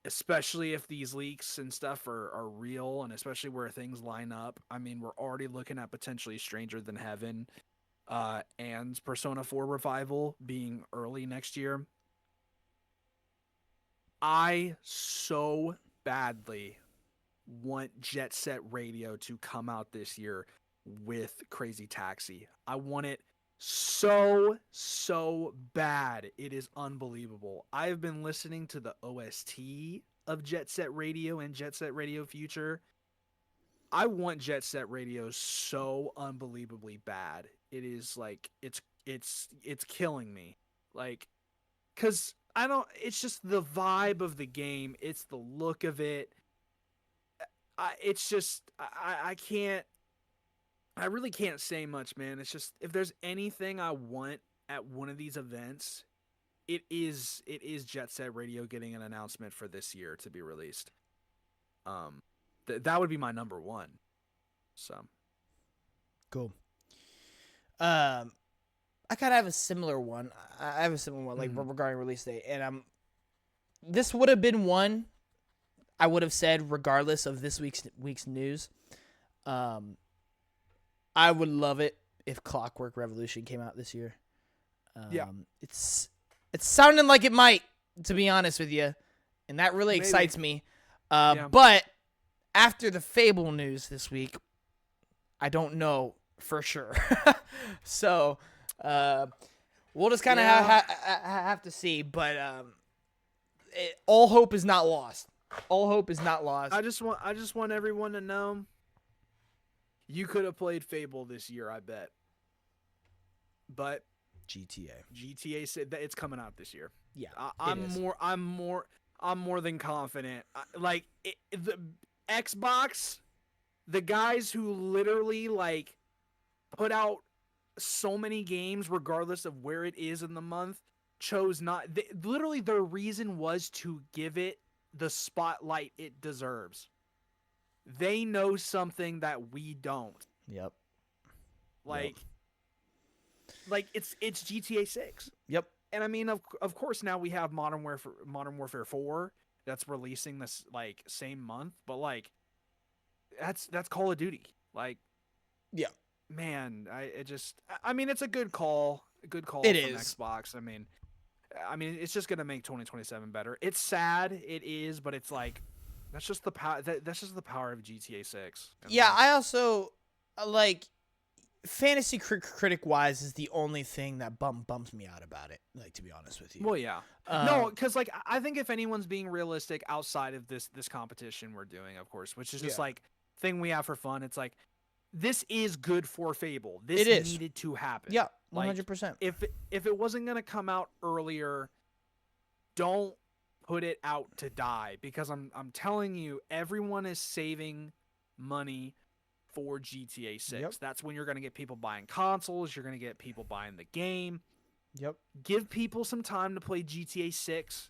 Especially if these leaks and stuff are real, and especially where things line up. I mean, we're already looking at potentially Stranger Than Heaven and Persona 4 Revival being early next year. I so badly want Jet Set Radio to come out this year with Crazy Taxi. I want it so bad. It is unbelievable. I have been listening to the OST of Jet Set Radio and Jet Set Radio Future. I want Jet Set Radio so unbelievably bad. It is like it's killing me. Like, cuz it's just the vibe of the game, it's the look of it. I really can't say much, man. It's just, if there's anything I want at one of these events, it is Jet Set Radio getting an announcement for this year to be released. That would be my number one. So cool. I kind of have a similar one. Like regarding release date, and this would have been one I would have said regardless of this week's news. I would love it if Clockwork Revolution came out this year. It's sounding like it might, to be honest with you, and that really excites me. But after the Fable news this week, I don't know for sure. So we'll just kind of have to see. But all hope is not lost. All hope is not lost. I just want everyone to know. You could have played Fable this year, I bet. But GTA said that it's coming out this year. Yeah, I'm more than confident. The Xbox, the guys who literally like put out so many games, regardless of where it is in the month, chose not. Literally, their reason was to give it the spotlight it deserves. They know something that we don't. Yep. Like it's GTA 6. Yep. And I mean, of course, now we have Modern Warfare 4 that's releasing this like same month, but like that's Call of Duty. Like Yeah. Man, I mean, it's a good call. A good call It from is. Xbox. I mean, it's just gonna make 2027 better. It's sad, it is, but it's like that's just the power. That's just the power of GTA 6. Yeah, I also like fantasy critic wise is the only thing that bums me out about it. Like, to be honest with you. Well, yeah, no, because like I think if anyone's being realistic outside of this competition we're doing, of course, which is just like thing we have for fun, it's like this is good for Fable. This needed to happen. Yeah, 100%. If it wasn't gonna come out earlier, don't put it out to die, because I'm telling you, everyone is saving money for GTA 6. Yep. That's when you're gonna get people buying consoles. You're gonna get people buying the game. Yep. Give people some time to play GTA 6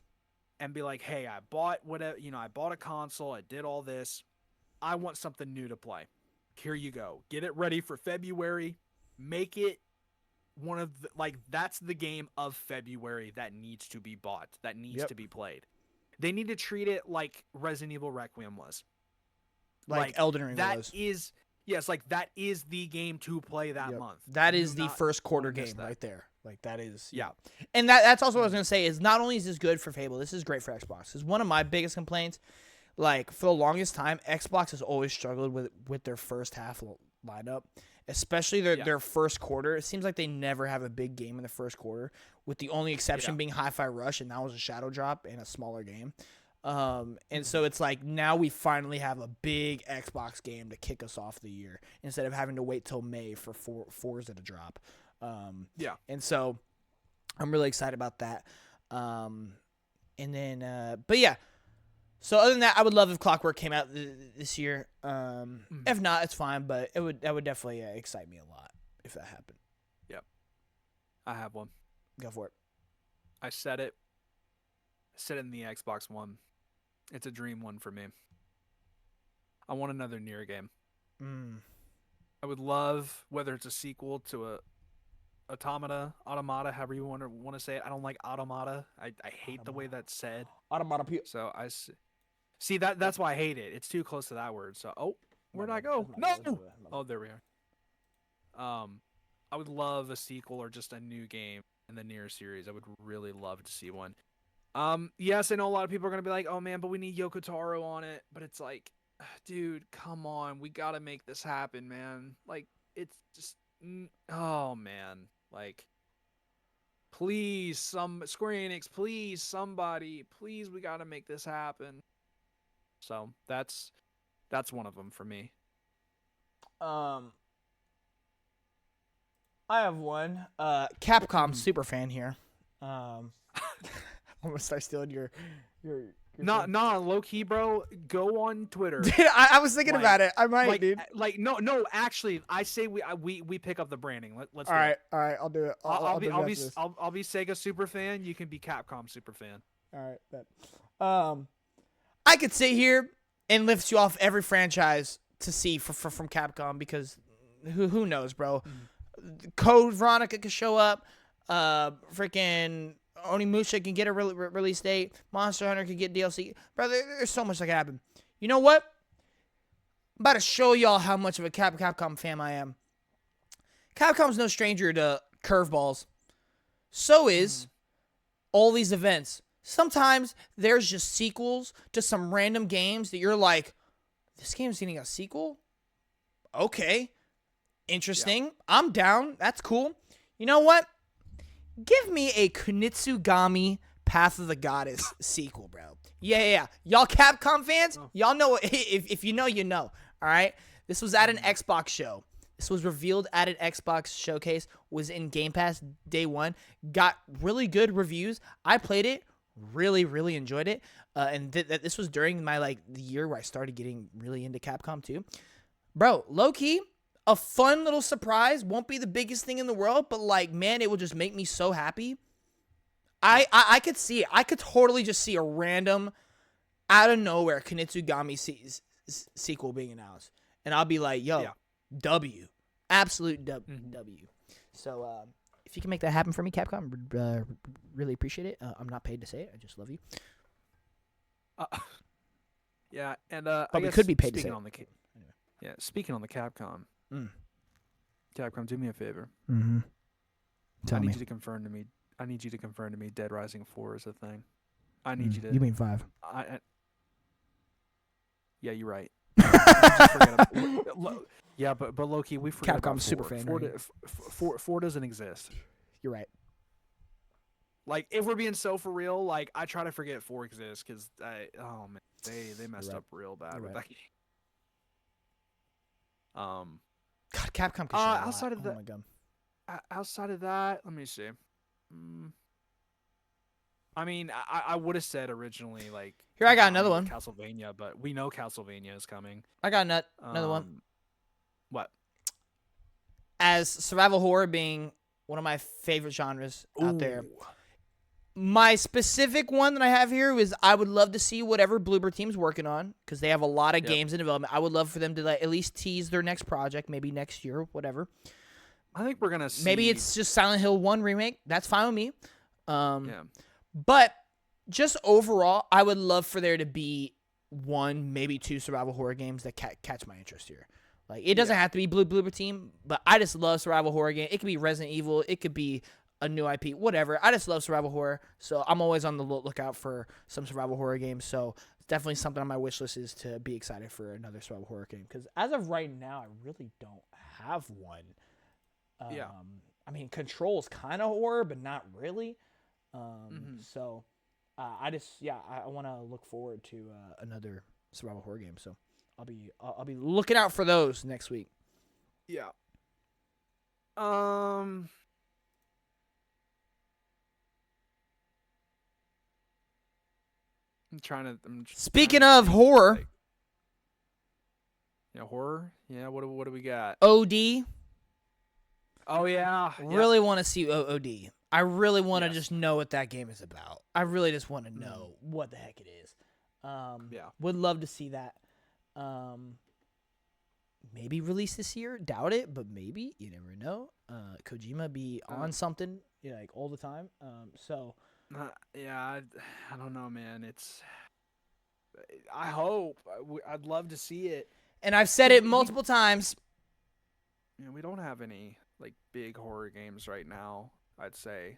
and be like, hey, I bought whatever, I bought a console. I did all this. I want something new to play. Here you go. Get it ready for February. Make it one of the, that's the game of February that needs to be bought, that needs to be played. They need to treat it like Resident Evil Requiem was. Like Elden Ring was. That is the game to play that month. That is the first quarter game right there. Like, that is, And that's also what I was going to say, is not only is this good for Fable, this is great for Xbox. Because one of my biggest complaints, like, for the longest time, Xbox has always struggled with their first half lineup, especially their first quarter. It seems like they never have a big game in the first quarter, with the only exception being Hi-Fi Rush, and that was a shadow drop in a smaller game. And so it's like now we finally have a big Xbox game to kick us off the year instead of having to wait till May for Forza to drop. And so I'm really excited about that. And then, but yeah. So other than that, I would love if Clockwork came out this year. If not, it's fine, but that would definitely excite me a lot if that happened. Yep. I have one. Go for it. I said it in the Xbox One. It's a dream one for me. I want another Nier game. I would love, whether it's a sequel to a Automata, however you want to say it. I don't like Automata. I hate the way that's said. Automata. So I see that's why I hate it. It's too close to that word. So where'd I go? No. Oh, there we are. I would love a sequel or just a new game in the Nier series. I would really love to see one. Yes, I know a lot of people are gonna be like, "Oh man, but we need Yoko Taro on it." But it's like, dude, come on, we gotta make this happen, man. Like, it's just, oh man, like, please, Square Enix, please, somebody, please, we gotta make this happen. So that's one of them for me. I have one. Capcom super fan here. I'm gonna start stealing your Nah, low key, bro. Go on Twitter. Dude, I was thinking about it. I might, dude. No. Actually, I say we pick up the branding. Let's. All right. I'll do it. I'll be Sega super fan. You can be Capcom super fan. All right. Bet. I could sit here and lift you off every franchise to see from Capcom, because who knows, bro. Code Veronica could show up. Freaking Onimusha can get a release date. Monster Hunter could get DLC. Brother, there's so much that can happen. You know what? I'm about to show y'all how much of a Capcom fan I am. Capcom's no stranger to curveballs. So is all these events. Sometimes there's just sequels to some random games that you're like, this game's getting a sequel? Okay. Interesting. Yeah. I'm down. That's cool. You know what? Give me a Kunitsugami Path of the Goddess sequel, bro. Yeah. Y'all Capcom fans, y'all know, if you know, you know. All right? This was at an Xbox show. This was revealed at an Xbox showcase, was in Game Pass day one, got really good reviews. I played it, really, really enjoyed it. And this was during my, the year where I started getting really into Capcom too. Bro, low-key, a fun little surprise. Won't be the biggest thing in the world, but man, it will just make me so happy. I could see it. I could totally just see a random, out of nowhere, Kunitsugami sequel being announced. And I'll be like, yo, W. Absolute W. So, if you can make that happen for me, Capcom, really appreciate it. I'm not paid to say it. I just love you. Yeah, and but we could be paid to say it. Yeah, speaking on the Capcom, Capcom, do me a favor. Mm-hmm. I need you to confirm to me. I need you to confirm to me Dead Rising 4 is a thing. I need you to. You mean 5? Yeah, you're right. Just forget yeah, but low-key, we forget about 4. super fan. 4 doesn't exist. You're right. Like, if we're being so for real, like, I try to forget 4 exists because oh man, they messed up real bad with that game. God, Capcom could outside of that. Oh my god. Outside of that, let me see. I mean, I would have said originally, like, here I got another one. Castlevania, but we know Castlevania is coming. I got another one. What? As survival horror being one of my favorite genres out there, my specific one that I have here is I would love to see whatever Bloober Team's working on because they have a lot of games in development. I would love for them to at least tease their next project, maybe next year, whatever. I think we're gonna see. Maybe it's just Silent Hill 1 remake. That's fine with me. But just overall, I would love for there to be 1, maybe 2 survival horror games that catch my interest here. Like, it doesn't have to be Bloober Team, but I just love survival horror game. It could be Resident Evil. It could be a new IP, whatever. I just love survival horror, so I'm always on the lookout for some survival horror games. So it's definitely something on my wish list is to be excited for another survival horror game. Because as of right now, I really don't have one. I mean, Control's kind of horror, but not really. So I want to look forward to another survival horror game. So I'll be looking out for those next week. Yeah. Speaking of horror. Horror? Yeah, what do we got? OD. Oh, yeah. Really want to see OD. I really want to just know what that game is about. I really just want to know what the heck it is. Would love to see that. Maybe release this year. Doubt it, but maybe. You never know. Kojima be on something like all the time. I don't know, man. I hope. I'd love to see it. And I've said it multiple times. We don't have any like big horror games right now, I'd say.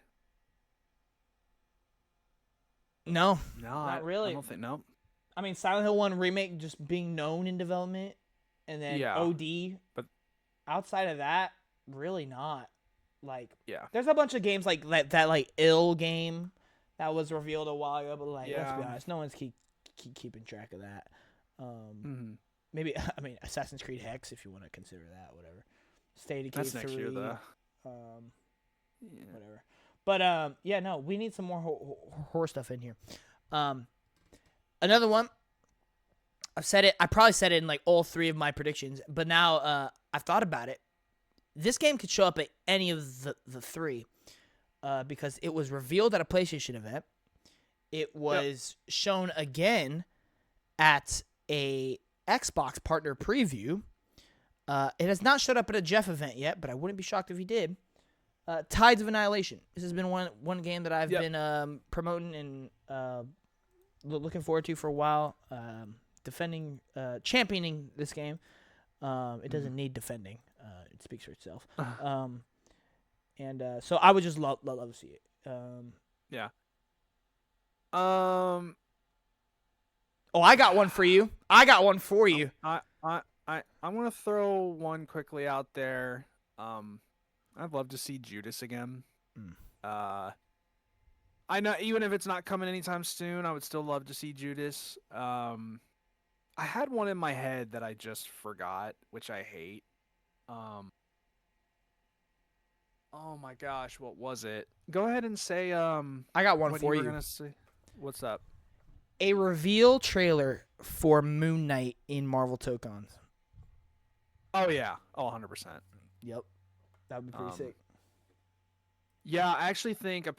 No, not really. I don't think no. I mean, Silent Hill 1 remake just being known in development, and then OD. But outside of that, really not. Like, there's a bunch of games like that like ill game that was revealed a while ago, but like let's be honest, no one's keeping track of that. Maybe Assassin's Creed Hex, if you want to consider that, whatever. State of Decay 3. Next year, though. Whatever. But no, we need some more horror stuff in here. Another one. I've said it. I probably said it in like all 3 of my predictions, but now I've thought about it. This game could show up at any of the 3 because it was revealed at a PlayStation event. It was shown again at a Xbox partner preview. It has not showed up at a Jeff event yet, but I wouldn't be shocked if he did. Tides of Annihilation. This has been one game that I've been promoting and looking forward to for a while. Championing this game. It doesn't need defending. It speaks for itself. So I would just love to see it. Oh, I got one for you. I'm gonna throw one quickly out there. I'd love to see Judas again. I know even if it's not coming anytime soon, I would still love to see Judas. I had one in my head that I just forgot, which I hate. Oh my gosh, what was it? Go ahead and say I got one for you. Gonna say? What's up? A reveal trailer for Moon Knight in Marvel Tokons. Oh yeah. Oh, 100%. Yep. That would be pretty sick. Yeah, I actually think I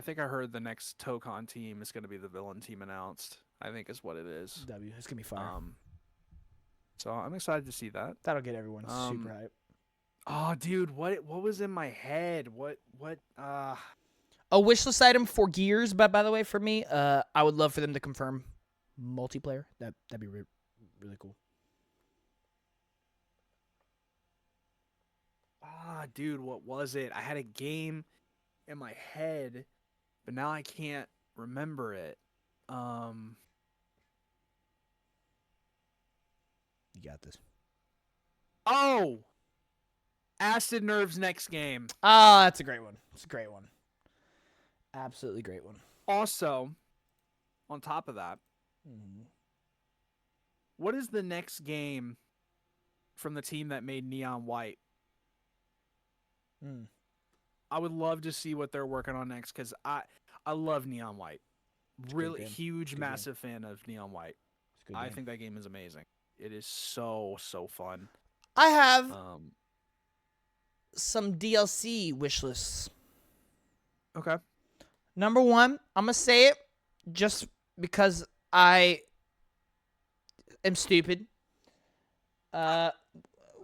think I heard the next Tokon team is going to be the villain team announced. I think is what it is. It's going to be fire. So I'm excited to see that. That'll get everyone super hype. Oh, dude, what was in my head? What A wishlist item for Gears, but by the way, for me, I would love for them to confirm multiplayer. That'd be really cool. dude, what was it? I had a game in my head, but now I can't remember it. You got this. Oh, Acid Nerve's next game. Ah, that's a great one. It's a great one. Absolutely great one. Also, on top of that, Mm-hmm. what is the next game from the team that made Neon White? I would love to see what they're working on next because I love Neon White. Really huge, massive fan of Neon White. I think that game is amazing. It is so fun. I have some DLC wish lists. Okay. Number one, I'm going to say it just because I am stupid.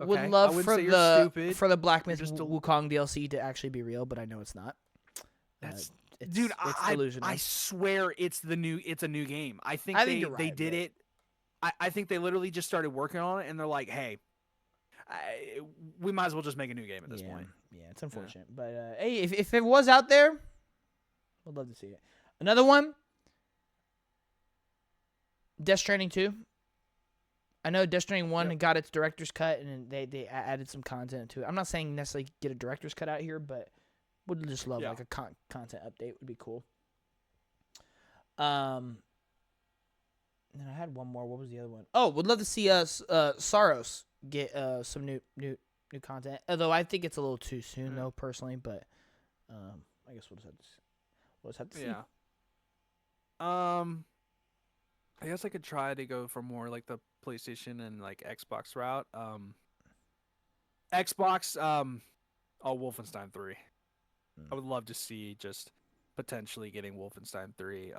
Would love for the Black Myth Wukong DLC to actually be real, but I know it's not. It's delusional. I swear it's a new game. I think they did it. I think they literally just started working on it, and they're like, hey, we might as well just make a new game at this point. Yeah, it's unfortunate. Yeah. But hey, if it was out there, I'd love to see it. Another one, Death Stranding 2. I know Death Stranding 1 got its director's cut, and they added some content to it. I'm not saying necessarily get a director's cut out here, but would just love like a content update. Would be cool. And I had one more. What was the other one? Oh, would love to see Saros get some new content. Although I think it's a little too soon though, personally. But I guess we'll just have to see. Yeah. I guess I could try to go for more like the PlayStation and like Xbox route. Xbox, Wolfenstein 3. I would love to see just potentially getting Wolfenstein 3.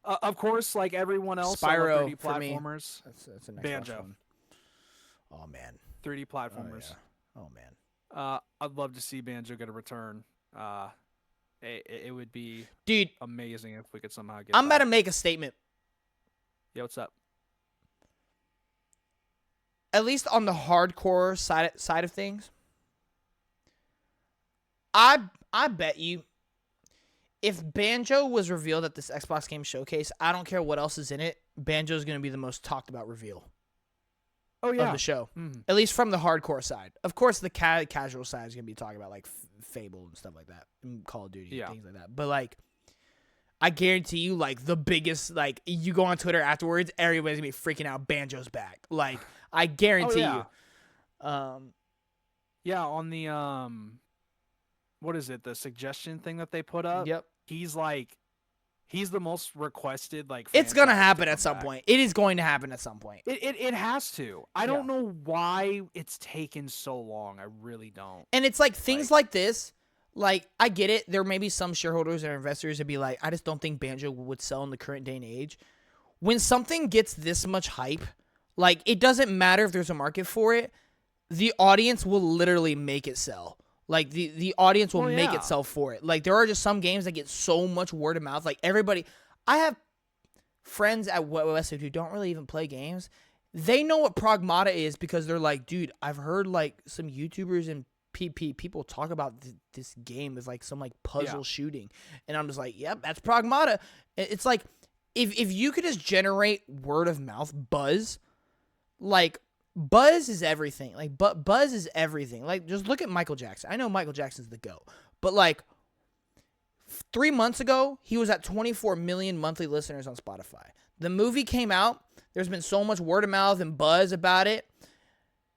Of course, like everyone else, Spyro 3D platformers. That's a nice Banjo. one. Oh man. 3D platformers. Oh man. I'd love to see Banjo get a return. It would be amazing if we could somehow get. I'm about to make a statement. Yeah, what's up? At least on the hardcore side of things, I bet you, if Banjo was revealed at this Xbox Game Showcase, I don't care what else is in it, Banjo is going to be the most talked about reveal. Of the show, at least from the hardcore side. Of course, the casual side is going to be talking about like Fable and stuff like that, and Call of Duty and things like that. But like, I guarantee you, like the biggest, like you go on Twitter afterwards, everybody's gonna be freaking out. Banjo's back. Like I guarantee you. On the what is it? The suggestion thing that they put up. Yep. He's the most requested. Like it's gonna happen at some point. It is going to happen at some point. It has to. I don't know why it's taken so long. I really don't. And it's like things like this. Like, I get it. There may be some shareholders or investors that be like, I just don't think Banjo would sell in the current day and age. When something gets this much hype, like, it doesn't matter if there's a market for it. The audience will literally make it sell. Like, the audience will make it sell for it. Like, there are just some games that get so much word of mouth. Like, everybody... I have friends at Westwood who don't really even play games. They know what Pragmata is because they're like, dude, I've heard, like, some YouTubers and people talk about this game as like some like puzzle shooting, and I'm just like, yep, that's Pragmata. It's like if you could just generate word of mouth buzz, like buzz is everything. Like buzz is everything. Like just look at Michael Jackson. I know Michael Jackson's the GOAT, but like 3 months ago he was at 24 million monthly listeners on Spotify. The movie came out. There's been so much word of mouth and buzz about it.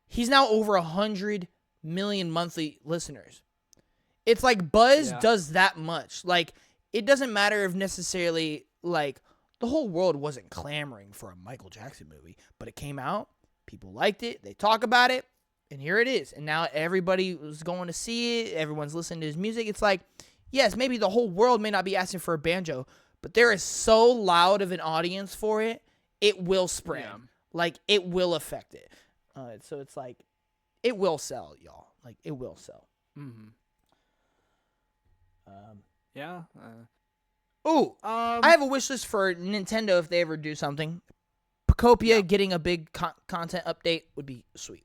He's now over 100 million monthly listeners. It's like buzz does that much. Like it doesn't matter if necessarily like the whole world wasn't clamoring for a Michael Jackson movie, but it came out, people liked it, they talk about it, and here it is. And now everybody was going to see it, everyone's listening to his music. It's like, yes, maybe the whole world may not be asking for a Banjo, but there is so loud of an audience for it, it will spread. Like it will affect it. So it's like it will sell, y'all. Like, it will sell. Mm-hmm. I have a wish list for Nintendo if they ever do something. Pacopia getting a big content update would be sweet.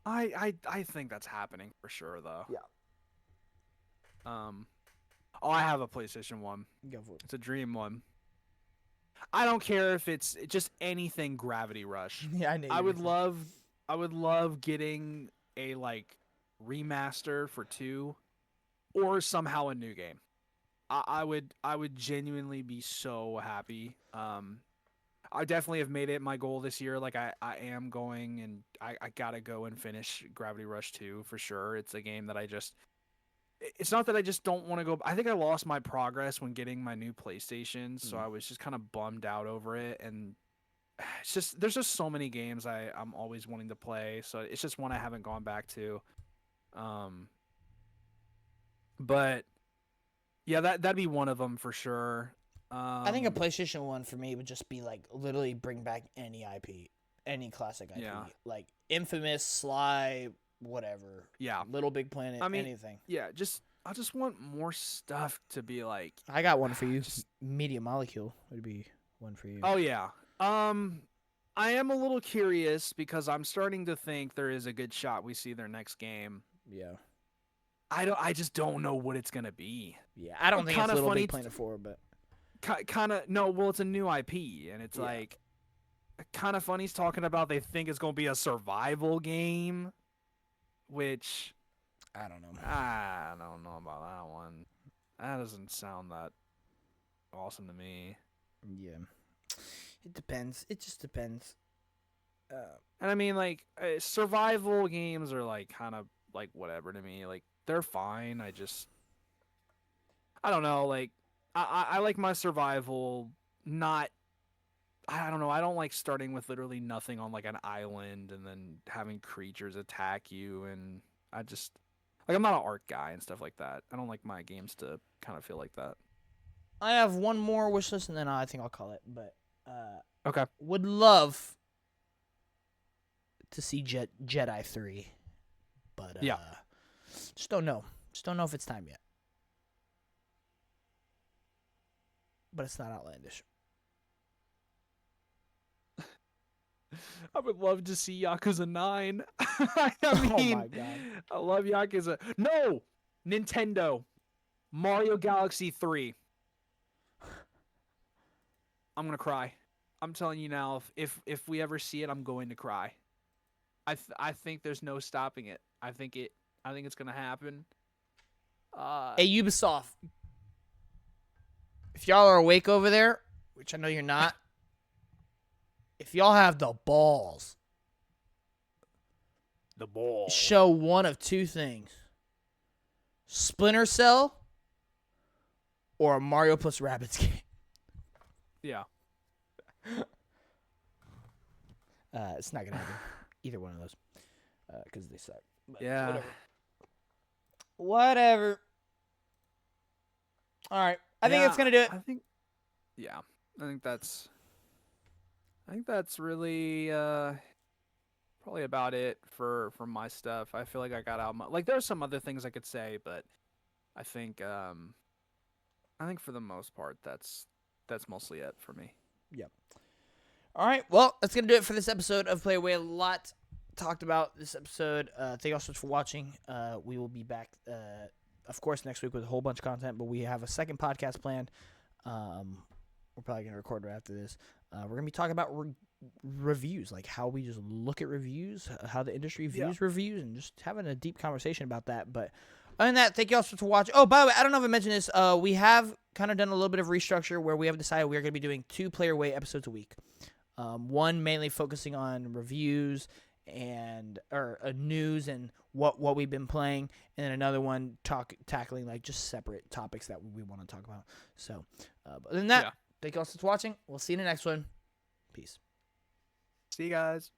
I think that's happening for sure though. Yeah. Oh, I have a PlayStation 1. Go for it. It's a dream one. I don't care if it's just anything Gravity Rush. Yeah, I know. I would love getting a like remaster for 2 or somehow a new game. I would genuinely be so happy. I definitely have made it my goal this year. Like I am going and I gotta go and finish Gravity Rush 2 for sure. It's a game that it's not that I just don't want to go. I think I lost my progress when getting my new PlayStation, so I was just kind of bummed out over it. And it's just there's just so many games I'm always wanting to play, so it's just one I haven't gone back to. But yeah, that'd be one of them for sure. I think a PlayStation 1 for me would just be like literally bring back any IP, any classic IP, like Infamous, Sly, whatever. Yeah. Little Big Planet, anything. Yeah, I just want more stuff to be like. I got one for you. Media Molecule would be one for you. Oh yeah. I am a little curious because I'm starting to think there is a good shot we see their next game. Yeah. I just don't know what it's gonna be. Yeah, I don't think it's Little Big Planet 4, but kind of no. Well, it's a new IP, and it's like kind of funny. He's talking about they think it's gonna be a survival game, which I don't know. I don't know about that one. That doesn't sound that awesome to me. Yeah, it depends. It just depends. And I mean, like survival games are like kind of like whatever to me. Like they're fine. I don't know. Like I like my survival. Not. I don't know. I don't like starting with literally nothing on like an island and then having creatures attack you. And I just like I'm not an art guy and stuff like that. I don't like my games to kind of feel like that. I have one more wish list, and then I think I'll call it. But okay, would love to see Jedi 3, but just don't know. Just don't know if it's time yet. But it's not outlandish. I would love to see Yakuza 9. I mean, oh my God. I love Yakuza. No! Nintendo. Mario Galaxy 3. I'm going to cry. I'm telling you now, if we ever see it, I'm going to cry. I think there's no stopping it. I think it's going to happen. Hey, Ubisoft. If y'all are awake over there, which I know you're not, if y'all have the balls, show one of two things: Splinter Cell or a Mario plus Rabbids game. Yeah. It's not gonna happen. Either one of those, because they suck. But yeah. Whatever. All right. I think that's gonna do it. I think that's really probably about it for my stuff. I feel like I got out like there's some other things I could say, but I think for the most part that's mostly it for me. Yep. All right. Well, that's gonna do it for this episode of Play Away. A lot talked about this episode. Thank you all so much for watching. We will be back, of course, next week with a whole bunch of content, but we have a second podcast planned. We're probably going to record right after this. We're going to be talking about reviews, like how we just look at reviews, how the industry views reviews, and just having a deep conversation about that. But other than that, thank you all so much for watching. Oh, by the way, I don't know if I mentioned this. We have kind of done a little bit of restructure where we have decided we are going to be doing 2 Player Way episodes a week. One mainly focusing on reviews and news and what we've been playing, and then another one tackling like just separate topics that we want to talk about. So other than that, thank you all for watching. We'll see you in the next one. Peace. See you guys.